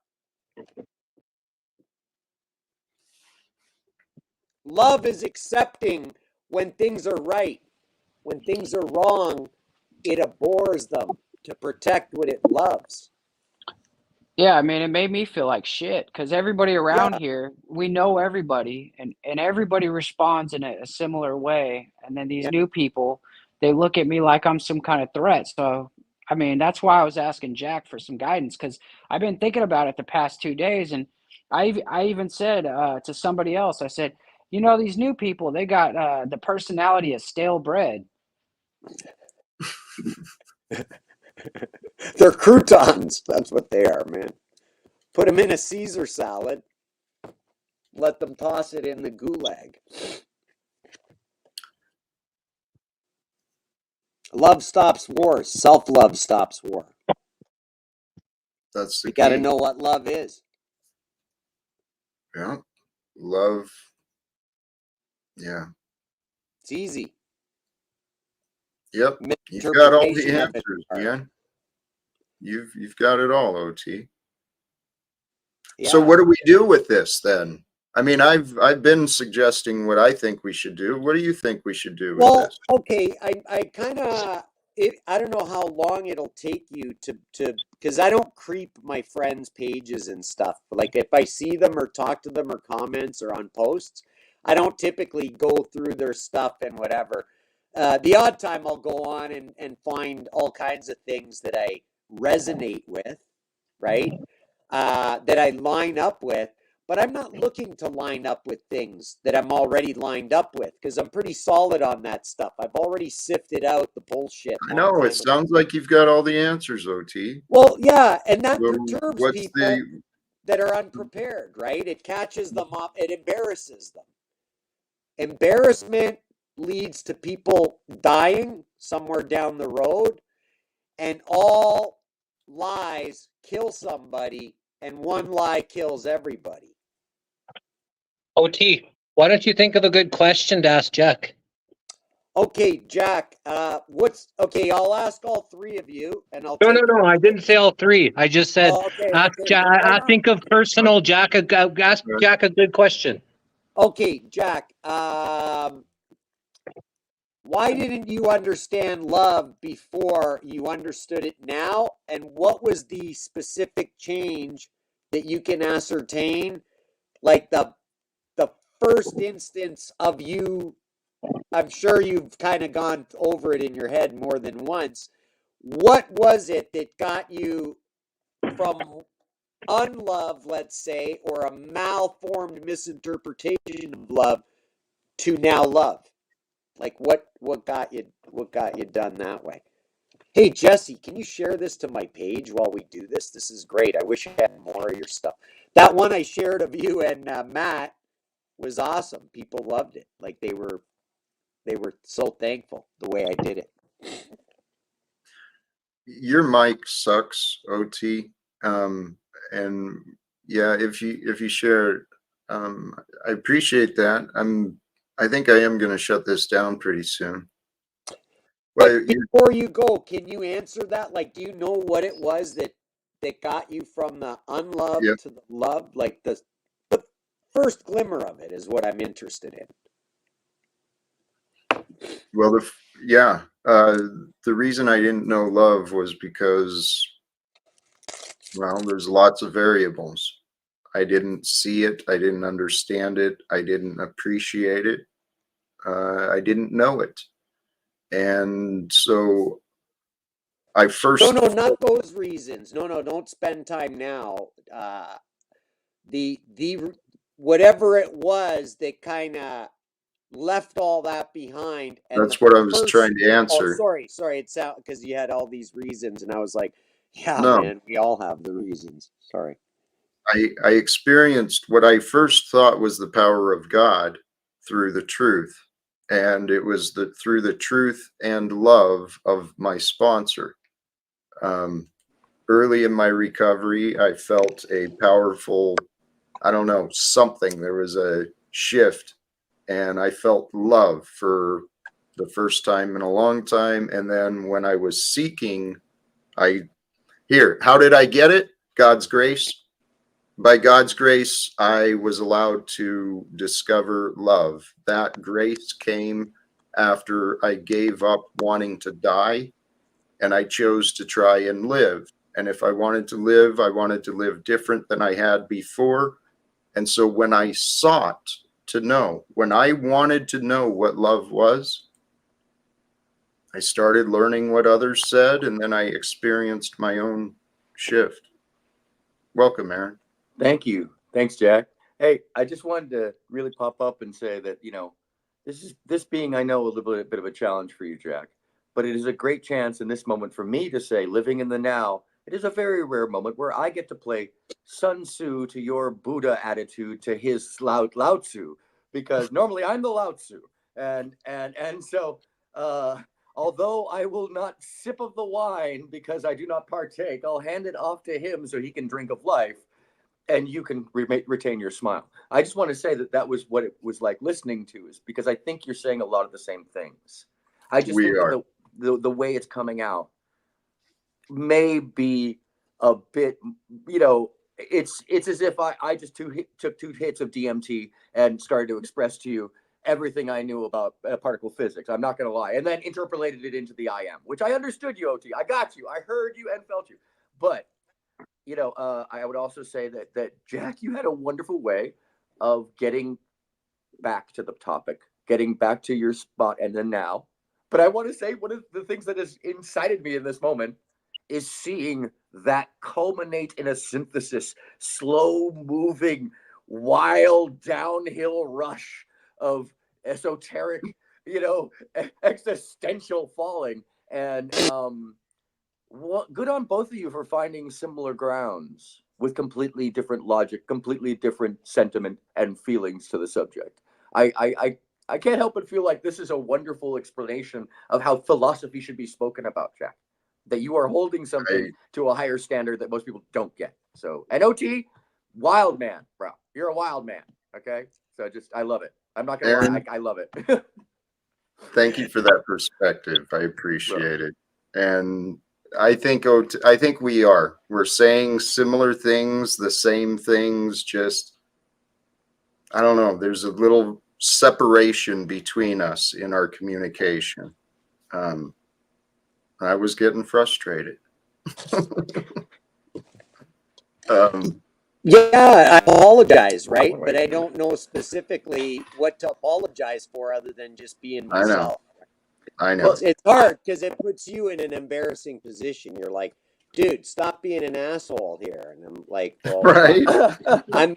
Love is accepting when things are right. When things are wrong, it abhors them to protect what it loves. Yeah, I mean, it made me feel like shit because everybody around Yeah, here, we know everybody, and everybody responds in a similar way. And then these yeah, new people, they look at me like I'm some kind of threat. So, I mean, that's why I was asking Jack for some guidance because I've been thinking about it the past 2 days, and I even said to somebody else, I said, you know, these new people, they got the personality of stale bread. They're croutons. That's what they are, man. Put them in a Caesar salad. Let them toss it in the gulag. Love stops war. Self-love stops war. That's the You got to key. know what love is. Yeah. Love. Yeah. It's easy. Yep. You've got all the Misinterpretation of it. answers, man. You've got it all, OT. Yeah. So what do we do with this then? I mean, I've been suggesting what I think we should do. What do you think we should do with Well, this? okay. I kind of I don't know how long it'll take you to because I don't creep my friends' pages and stuff. Like if I see them or talk to them or comments or on posts, I don't typically go through their stuff and whatever. The odd time I'll go on and find all kinds of things that I resonate with, right? That I line up with, but I'm not looking to line up with things that I'm already lined up with because I'm pretty solid on that stuff. I've already sifted out the bullshit. I know it sounds like you've got all the answers, OT. Well, yeah, and that So perturbs what's people the that are unprepared, right? It catches them up, it embarrasses them. Embarrassment leads to people dying somewhere down the road, and all lies kill somebody, and one lie kills everybody. OT, why don't you think of a good question to ask Jack? Okay, Jack, okay, I'll ask all three of you and I'll No, take I didn't say all three. I just said okay, ask okay. Jack. Why I not? think of personal Jack. Ask Jack a good question. Okay, Jack, why didn't you understand love before you understood it now? And what was the specific change that you can ascertain? Like the first instance of you, I'm sure you've kind of gone over it in your head more than once. What was it that got you from unlove, let's say, or a malformed misinterpretation of love to now love? Like what got you done that way? Hey Jesse, can you share this to my page while we do this? This is great. I wish I had more of your stuff. That one I shared of you and Matt was awesome. People loved it. Like they were so thankful the way I did it. your mic sucks, OT. And yeah, if you share, I appreciate that. I think I am going to shut this down pretty soon. But before you go, can you answer that? Like, do you know what it was that got you from the unloved Yep. to the loved? Like the first glimmer of it is what I'm interested in. Well, the reason I didn't know love was because, well, there's lots of variables. I didn't see it. I didn't understand it. I didn't appreciate it. I didn't know it. And so I first. No, not those reasons. No, don't spend time now. The whatever it was that kind of left all that behind. And That's what I was trying to oh, answer. sorry. It's out because you had all these reasons, and I was like, yeah, No. man, we all have the reasons. Sorry. I experienced what I first thought was the power of God through the truth. And it was through the truth and love of my sponsor. Early in my recovery, I felt a powerful, I don't know, something. There was a shift, and I felt love for the first time in a long time. And then when I was seeking, how did I get it? God's grace. By God's grace, I was allowed to discover love. That grace came after I gave up wanting to die, and I chose to try and live. And if I wanted to live different than I had before. And so when I sought to know, when I wanted to know what love was, I started learning what others said, and then I experienced my own shift. Welcome, Aaron. Thank you. Thanks, Jack. Hey, I just wanted to really pop up and say that, this being, I know, a little bit of a challenge for you, Jack, but it is a great chance in this moment for me to say, living in the now, it is a very rare moment where I get to play Sun Tzu to your Buddha attitude to his Lao Tzu, because normally I'm the Lao Tzu. And so, although I will not sip of the wine because I do not partake, I'll hand it off to him so he can drink of life and you can retain your smile. I just want to say that was what it was like listening to, is because I think you're saying a lot of the same things. I just think that the way it's coming out may be a bit, it's as if I just took 2 hits of DMT and started to express to you everything I knew about particle physics. I'm not going to lie. And then interpolated it into the I am, which I understood you, OT. I got you. I heard you and felt you. But I would also say that Jack, you had a wonderful way of getting back to the topic, getting back to your spot and then now. But I want to say one of the things that has incited me in this moment is seeing that culminate in a synthesis, slow moving, wild downhill rush of esoteric, existential falling. And good on both of you for finding similar grounds with completely different logic, completely different sentiment and feelings to the subject. I can't help but feel like this is a wonderful explanation of how philosophy should be spoken about, Jack. That you are holding something to a higher standard that most people don't get. So, and OT, wild man, bro. You're a wild man. Okay. So I love it. I'm not going to lie. I love it. Thank you for that perspective. I appreciate it. And I think we're saying similar things, the same things, just, I don't know. There's a little separation between us in our communication. I was getting frustrated. Yeah, I apologize, right? But I don't know specifically what to apologize for other than just being myself. I know. Well, it's hard because it puts you in an embarrassing position. You're like, dude, stop being an asshole here. And I'm like, well, right? I'm,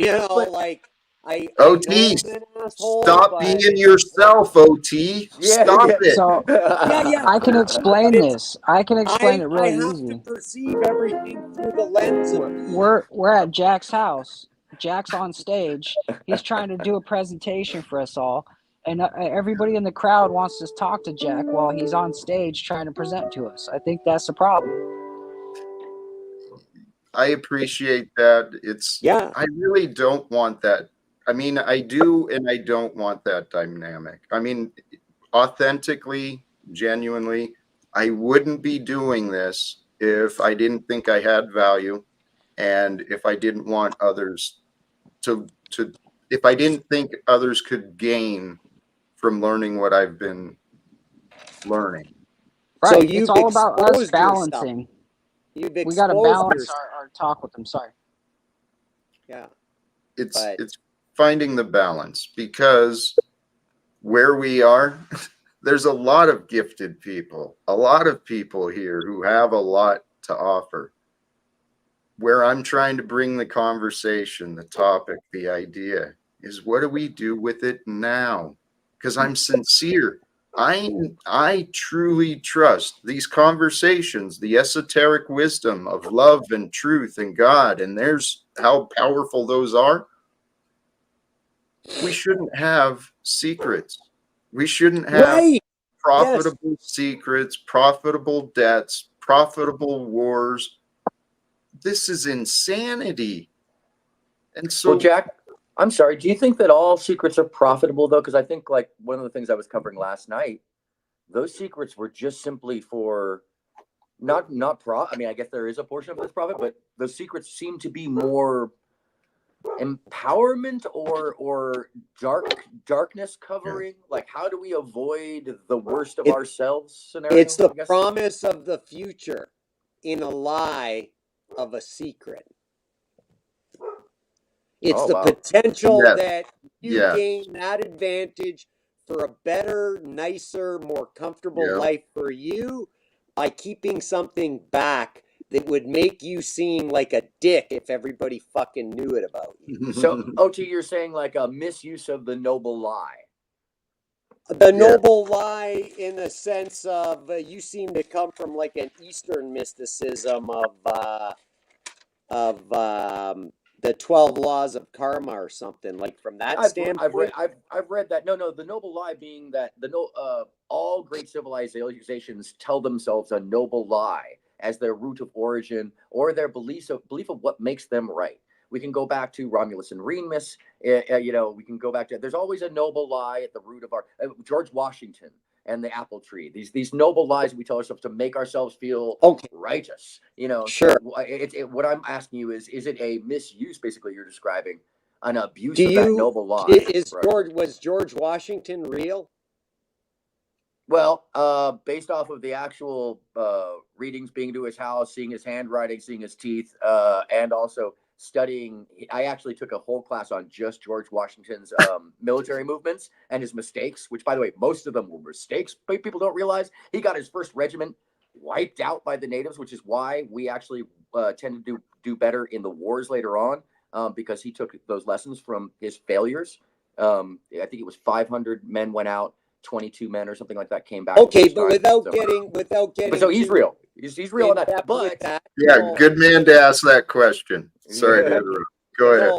like, I OT, know I'm an asshole, stop being yourself, OT. Stop it. So I can explain this. I can explain it really I have easy. to perceive everything through the lens of We're at Jack's house. Jack's on stage. He's trying to do a presentation for us all, and everybody in the crowd wants to talk to Jack while he's on stage trying to present to us. I think that's the problem. I appreciate that. I really don't want that. I mean, I do and I don't want that dynamic. I mean, authentically, genuinely, I wouldn't be doing this if I didn't think I had value, and if I didn't want others if I didn't think others could gain from learning what I've been learning. Right. So it's all about us balancing. We got to balance our talk with them. Sorry. Yeah. It's finding the balance, because where we are, there's a lot of gifted people, a lot of people here who have a lot to offer. Where I'm trying to bring the conversation, the topic, the idea is, what do we do with it now? Because I'm sincere. I truly trust these conversations, the esoteric wisdom of love and truth and God, and there's how powerful those are. We shouldn't have secrets. We shouldn't have profitable secrets, profitable debts, profitable wars. This is insanity. And so, well, Jack, I'm sorry. Do you think that all secrets are profitable, though? Because I think, like, one of the things I was covering last night, those secrets were just simply for not I mean, I guess there is a portion of this profit, but those secrets seem to be more empowerment or darkness covering. Like, how do we avoid the worst of ourselves scenario? It's the promise of the future in a lie of a secret. It's the potential that you gain that advantage for a better, nicer, more comfortable life for you by keeping something back that would make you seem like a dick if everybody fucking knew it about you. So, OT, you're saying like a misuse of the noble lie. The noble lie, in the sense of you seem to come from like an Eastern mysticism of the 12 laws of karma or something, like from that standpoint. I've read that. No, the noble lie being that all great civilizations tell themselves a noble lie as their root of origin or their belief of what makes them right. We can go back to Romulus and Remus. We can go back to. There's always a noble lie at the root of our George Washington and the apple tree. These noble lies we tell ourselves to make ourselves feel righteous. Sure. So what I'm asking you is it a misuse? Basically, you're describing an abuse of that noble lie. Was George Washington real? Well, based off of the actual readings, being to his house, seeing his handwriting, seeing his teeth, and also studying, I actually took a whole class on just George Washington's military movements and his mistakes, which, by the way, most of them were mistakes. But people don't realize he got his first regiment wiped out by the natives, which is why we actually tend to do better in the wars later on, because he took those lessons from his failures. I think it was 500 men went out. 22 men or something like that came back. Okay, but without getting. But so he's real. He's real on that. But yeah, good man to ask that question. Sorry to interrupt. Go ahead.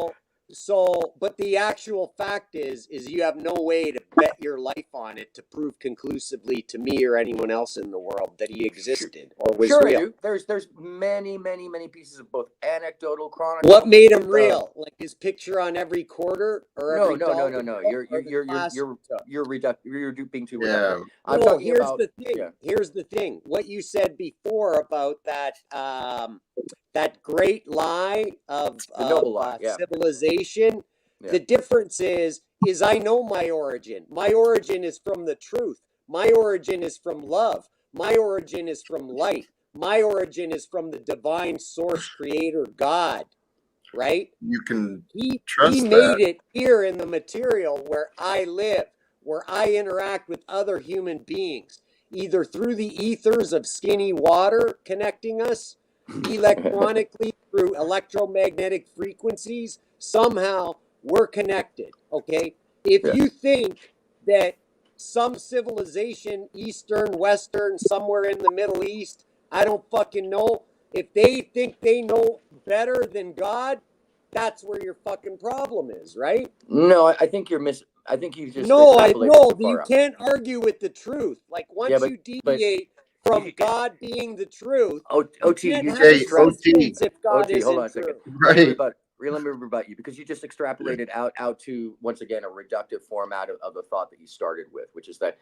But the actual fact is you have no way to bet your life on it to prove conclusively to me or anyone else in the world that he existed or was real. There's many pieces of both anecdotal, chronicle. What made him real? Like his picture on every quarter or no. You're duping too. Yeah. I'm talking about. The thing. Yeah. Here's the thing. What you said before about that that great lie of civilization. Yeah. The difference is I know my origin. My origin is from the truth. My origin is from love. My origin is from light. My origin is from the divine source creator God, right? You can trust that. He made it here in the material where I live, where I interact with other human beings, either through the ethers of skinny water connecting us, electronically through electromagnetic frequencies. Somehow we're connected, okay? If you think that some civilization, Eastern, Western, somewhere in the Middle East, I don't fucking know, if they think they know better than God, that's where your fucking problem is, right? No, I think you're I think you just you can't argue with the truth. Like once you deviate from God being the truth, OT, if God isn't hold on a second. Right. Let me rebut you, because you just extrapolated out to, once again, a reductive form out of the thought that you started with, which is that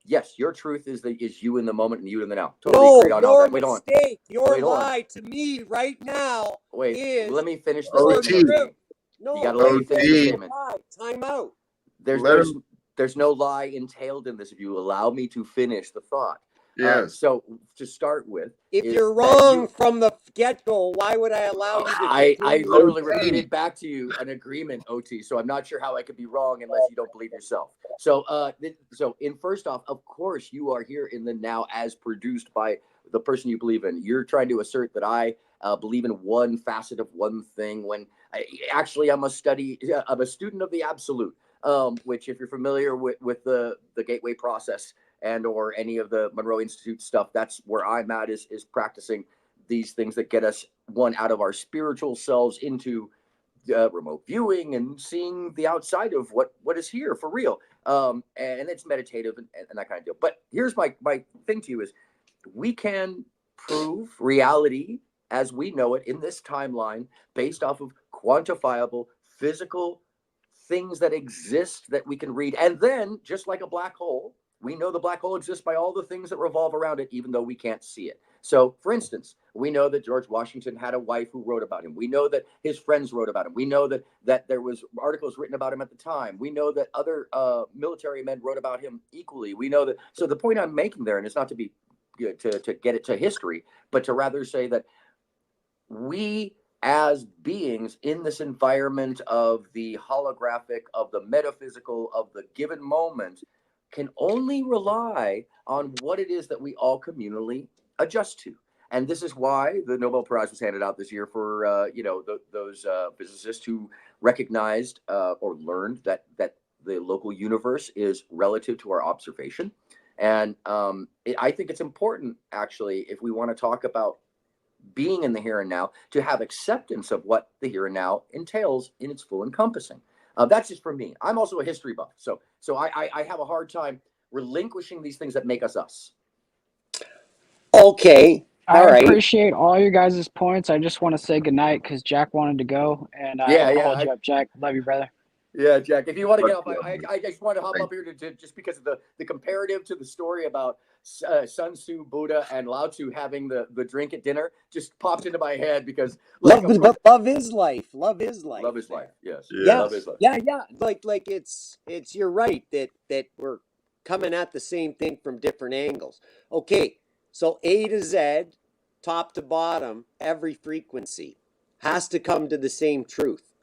yes, your truth is you in the moment and you in the now. Totally agree on all that. Wait, mistake, your lie to me right now is. Let me finish the statement. No, you gotta let me finish the statement. Time out. There's no lie entailed in this if you allow me to finish the thought. Yes. So to start with, if you're wrong from the get-go, why would I allow you to? I literally repeated back to you an agreement, OT. So I'm not sure how I could be wrong unless you don't believe yourself. So first off, of course, you are here in the now as produced by the person you believe in. You're trying to assert that I believe in one facet of one thing when I'm a student of the absolute. Which, if you're familiar with the gateway process and or any of the Monroe Institute stuff, that's where I'm at, is practicing these things that get us out of our spiritual selves into remote viewing and seeing the outside of what is here for real. And it's meditative and that kind of deal. But here's my thing to you is, we can prove reality as we know it in this timeline based off of quantifiable physical things that exist that we can read. And then, just like a black hole, we know the black hole exists by all the things that revolve around it, even though we can't see it. So, for instance, we know that George Washington had a wife who wrote about him. We know that his friends wrote about him. We know that there was articles written about him at the time. We know that other military men wrote about him equally. We know that. So the point I'm making there, and it's not to be to get it to history, but to rather say that we, as beings in this environment of the holographic, of the metaphysical, of the given moment, can only rely on what it is that we all communally adjust to. And this is why the Nobel Prize was handed out this year for those physicists who recognized or learned that the local universe is relative to our observation. And I think it's important, actually, if we want to talk about being in the here and now, to have acceptance of what the here and now entails in its full encompassing. That's just for me. I'm also a history buff, so I have a hard time relinquishing these things that make us us. Okay. All I right. appreciate all your guys' points. I just want to say goodnight because Jack wanted to go, and I don't want to hold you up, Jack. Love you, brother. Yeah, Jack, if you want to get off, I just want to hop up here to just because of the comparative to the story about Sun Tzu, Buddha, and Lao Tzu having the drink at dinner just popped into my head because love is life. Love is life. Love is life. Yes. Yeah. Love is life. Yeah. Like it's you're right that we're coming at the same thing from different angles. Okay, so A to Z, top to bottom, every frequency has to come to the same truth.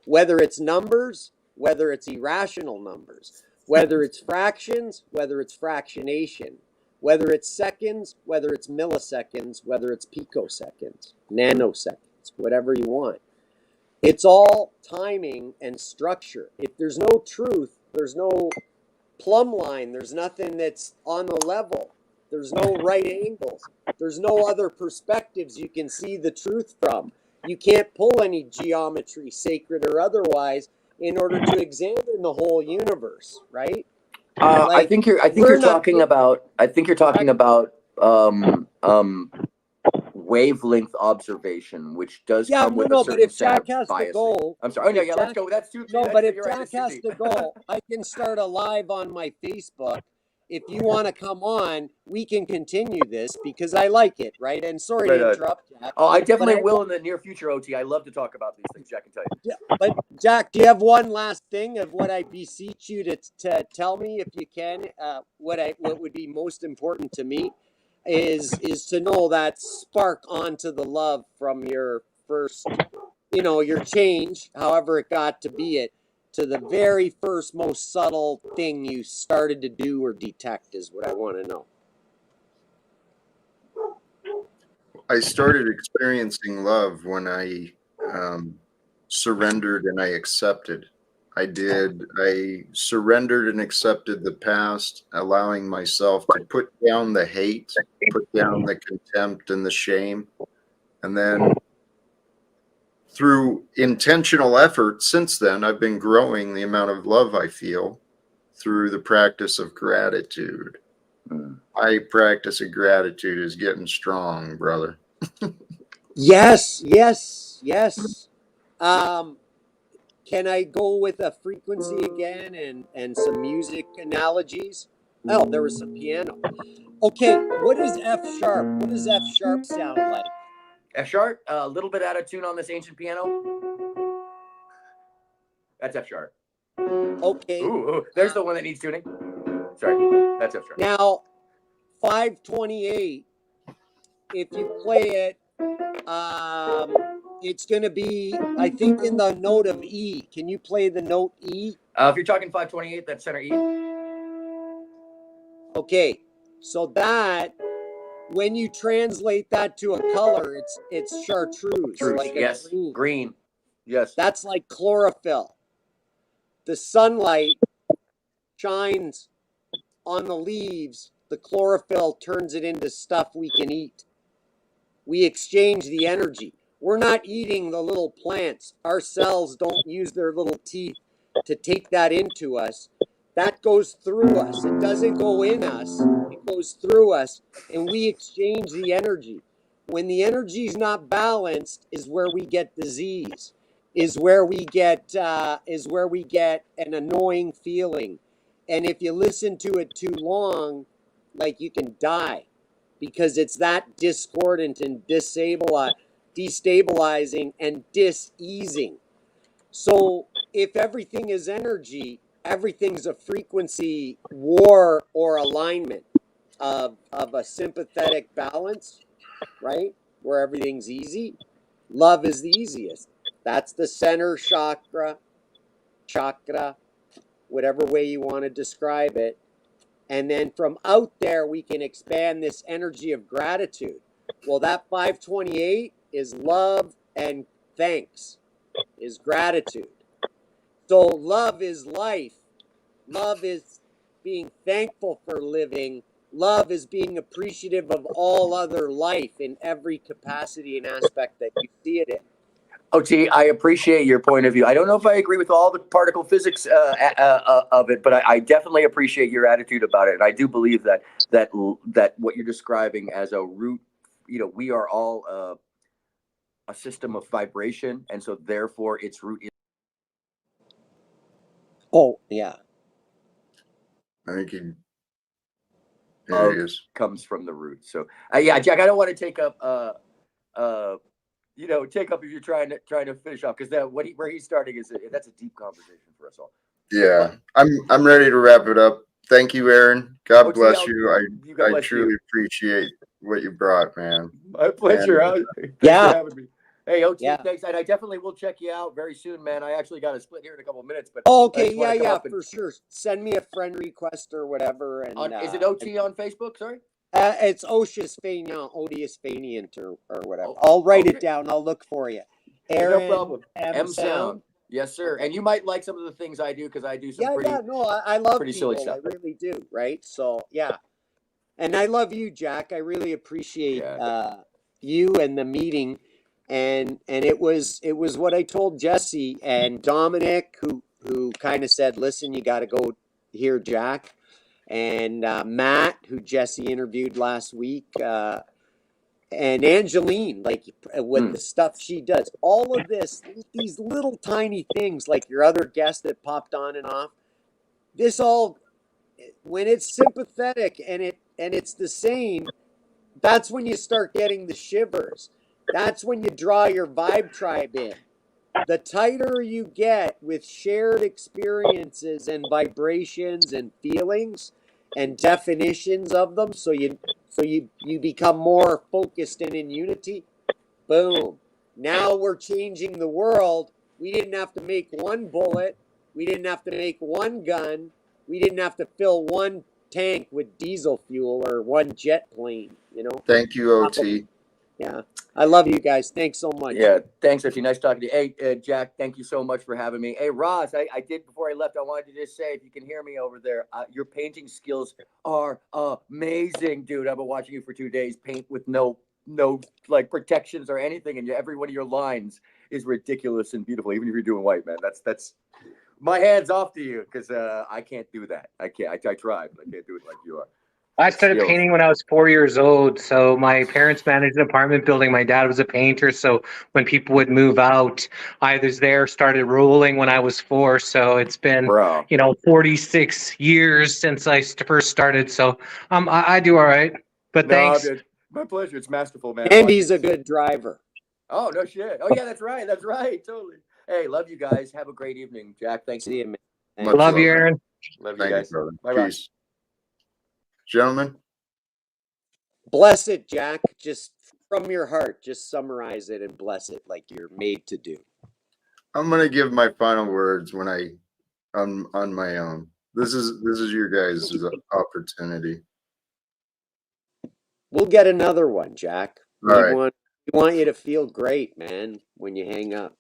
Whether it's numbers, whether it's irrational numbers, whether it's fractions, whether it's fractionation, whether it's seconds, whether it's milliseconds, whether it's picoseconds, nanoseconds, whatever you want. It's all timing and structure. If there's no truth, there's no plumb line, there's nothing that's on the level, there's no right angles, there's no other perspectives you can see the truth from. You can't pull any geometry, sacred or otherwise, in order to examine the whole universe, right? I think you're talking about wavelength observation, which does come with a certain set of biasing. I'm sorry. Oh, no, yeah, let's go. That's too. No, but if Jack has to go, I can start a live on my Facebook. If you want to come on, we can continue this because I like it, right? And sorry to interrupt, Jack. Oh, I definitely will in the near future, OT. I love to talk about these things, Jack can tell you. Yeah, but Jack, do you have one last thing of what I beseech you to tell me, if you can? What would be most important to me is to know that spark onto the love from your first, your change, however it got to be it, to the very first most subtle thing you started to do or detect is what I want to know. I started experiencing love when I surrendered and I accepted. I surrendered and accepted the past, allowing myself to put down the hate, put down the contempt and the shame. And then through intentional effort since then, I've been growing the amount of love I feel through the practice of gratitude. My practice of gratitude is getting strong, brother. Yes. Can I go with a frequency again and some music analogies? Oh, there was some piano. Okay, what is F sharp? What does F sharp sound like? F sharp, a little bit out of tune on this ancient piano. That's F sharp. Okay. Ooh, there's the one that needs tuning. Sorry, that's F sharp. Now, 528, if you play it, it's going to be, I think, in the note of E. Can you play the note E? If you're talking 528, that's center E. Okay, so that, when you translate that to a color, it's chartreuse. Like yes, green. Yes. That's like chlorophyll. The sunlight shines on the leaves. The chlorophyll turns it into stuff we can eat. We exchange the energy. We're not eating the little plants. Our cells don't use their little teeth to take that into us. That goes through us. It doesn't go in us. It goes through us, and we exchange the energy. When the energy is not balanced, is where we get disease. Is where we get an annoying feeling, and if you listen to it too long, like, you can die, because it's that discordant and destabilizing and diseasing. So if everything is energy, everything's a frequency war or alignment of a sympathetic balance, right? Where everything's easy. Love is the easiest. That's the center chakra, whatever way you want to describe it. And then from out there, we can expand this energy of gratitude. Well, that 528 is love and thanks, is gratitude. So love is life. Love is being thankful for living. Love is being appreciative of all other life in every capacity and aspect that you see it in. OT, I appreciate your point of view. I don't know if I agree with all the particle physics of it, but I definitely appreciate your attitude about it. And I do believe that what you're describing as a root, we are all a system of vibration, and so therefore its root is. Oh, yeah. I think there he is. Comes from the root. So yeah, Jack, I don't want to take up take up if you're trying to finish off, because where he's starting that's a deep conversation for us all. Yeah, I'm ready to wrap it up. Thank you, Aaron. God bless you. I truly appreciate what you brought, man. My pleasure. Thanks for having me. Hey, OT, thanks. And I definitely will check you out very soon, man. I actually got to split here in a couple of minutes, but okay, yeah, for sure. Send me a friend request or whatever. And is it OT on Facebook? Sorry. It's Odious Faniant or whatever. I'll write it down. I'll look for you. Aaron, no problem. M Sound. Yes, sir. Okay. And you might like some of the things I do, because I do some I love pretty people. silly stuff. I really do. Right. So yeah. And I love you, Jack. I really appreciate you and the meeting. And it was what I told Jesse and Dominic, who kind of said, listen, you got to go hear Jack. And Matt, who Jesse interviewed last week, and Angeline, like with the stuff she does, all of these little tiny things, like your other guest that popped on and off, this all, when it's sympathetic and it's the same, that's when you start getting the shivers. That's when you draw your vibe tribe in. The tighter you get with shared experiences and vibrations and feelings and definitions of them, so you become more focused and in unity. Boom. Now we're changing the world. We didn't have to make one bullet. We didn't have to make one gun. We didn't have to fill one tank with diesel fuel or one jet plane, Thank you, OT. Yeah. I love you guys. Thanks so much. Yeah, thanks, OT. Nice talking to you. Hey, Jack, thank you so much for having me. Hey, Ross, I did, before I left, I wanted to just say, if you can hear me over there, your painting skills are amazing, dude. I've been watching you for 2 days, paint with no like protections or anything, and every one of your lines is ridiculous and beautiful, even if you're doing white, man. That's my hands off to you, because I can't do that. I can't. I tried, but I can't do it like you are. I started painting when I was 4 years old. So my parents managed an apartment building. My dad was a painter. So when people would move out, I was there, started rolling when I was 4. So it's been, 46 years since I first started. So I do all right. But thanks. Dude, my pleasure. It's masterful, man. And he's a good driver. Oh, no shit. Oh, yeah, that's right. That's right. Totally. Hey, love you guys. Have a great evening. Jack, thanks. See you, man. Love you, Aaron. Love you guys. Bye-bye. Peace. Gentlemen. Bless it, Jack. Just from your heart, just summarize it and bless it like you're made to do. I'm going to give my final words when on my own. This is your guys' opportunity. We'll get another one, Jack. We want you to feel great, man, when you hang up,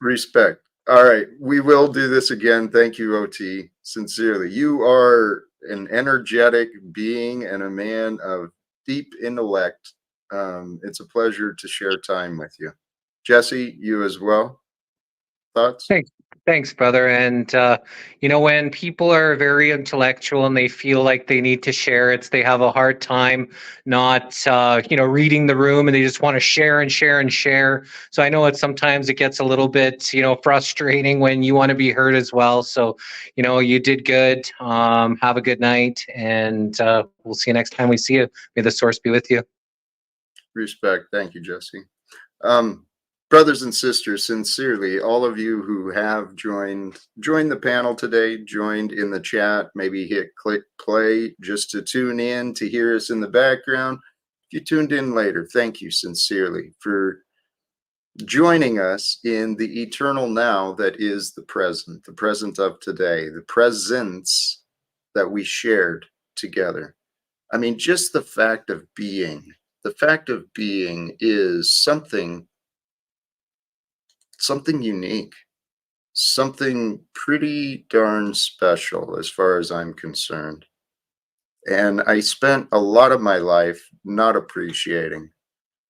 Respect. All right. We will do this again. Thank you, OT. Sincerely. You are an energetic being and a man of deep intellect. It's a pleasure to share time with you. Jesse, you as well. Thoughts? Thanks, brother. And, when people are very intellectual and they feel like they need to share it, they have a hard time not, reading the room, and they just want to share and share and share. So I know sometimes it gets a little bit, frustrating when you want to be heard as well. So, you did good. Have a good night, and we'll see you next time we see you. May the source be with you. Respect. Thank you, Jesse. Brothers and sisters, sincerely, all of you who have joined the panel today, joined in the chat, maybe click play just to tune in, to hear us in the background. If you tuned in later, thank you sincerely for joining us in the eternal now that is the present of today, the presence that we shared together. I mean, just the fact of being, the fact of being is something unique, something pretty darn special as far as I'm concerned. And I spent a lot of my life not appreciating,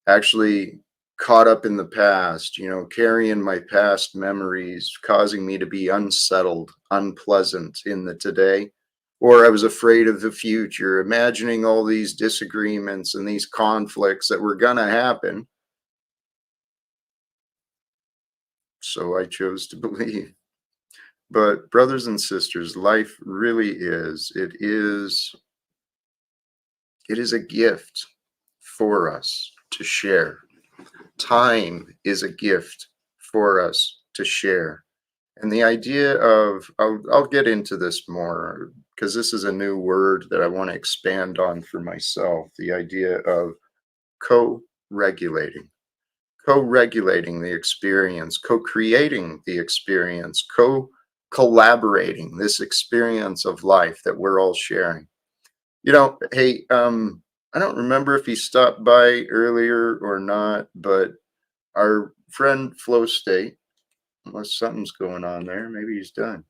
actually caught up in the past, you know, carrying my past memories, causing me to be unsettled, unpleasant in the today. Or I was afraid of the future, imagining all these disagreements and these conflicts that were going to happen. So I chose to believe. But brothers and sisters, life really is, it is a gift for us to share. Time is a gift for us to share. And the idea of, I'll get into this more because this is a new word that I want to expand on for myself. The idea of co-regulating, co-regulating the experience, co-creating the experience, co-collaborating this experience of life that we're all sharing. You know, hey, I don't remember if he stopped by earlier or not, but our friend Flow State, unless something's going on there, maybe he's done.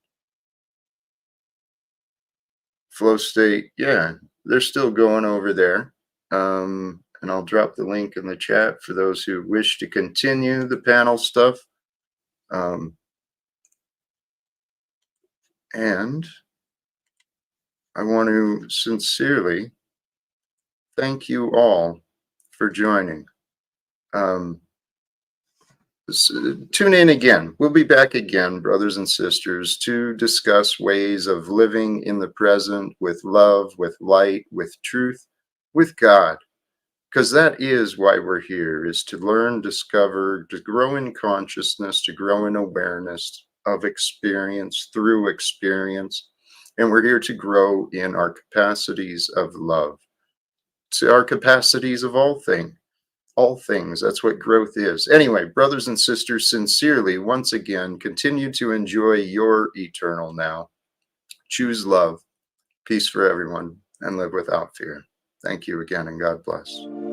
Flow State, yeah, they're still going over there. And I'll drop the link in the chat for those who wish to continue the panel stuff. And I want to sincerely thank you all for joining. Tune in again. We'll be back again, brothers and sisters, to discuss ways of living in the present with love, with light, with truth, with God. Because that is why we're here, is to learn, discover, to grow in consciousness, to grow in awareness of experience through experience. And we're here to grow in our capacities of love, to our capacities of all things. That's what growth is. Anyway, brothers and sisters, sincerely, once again, continue to enjoy your eternal now. Choose love, peace for everyone, and live without fear. Thank you again, and God bless.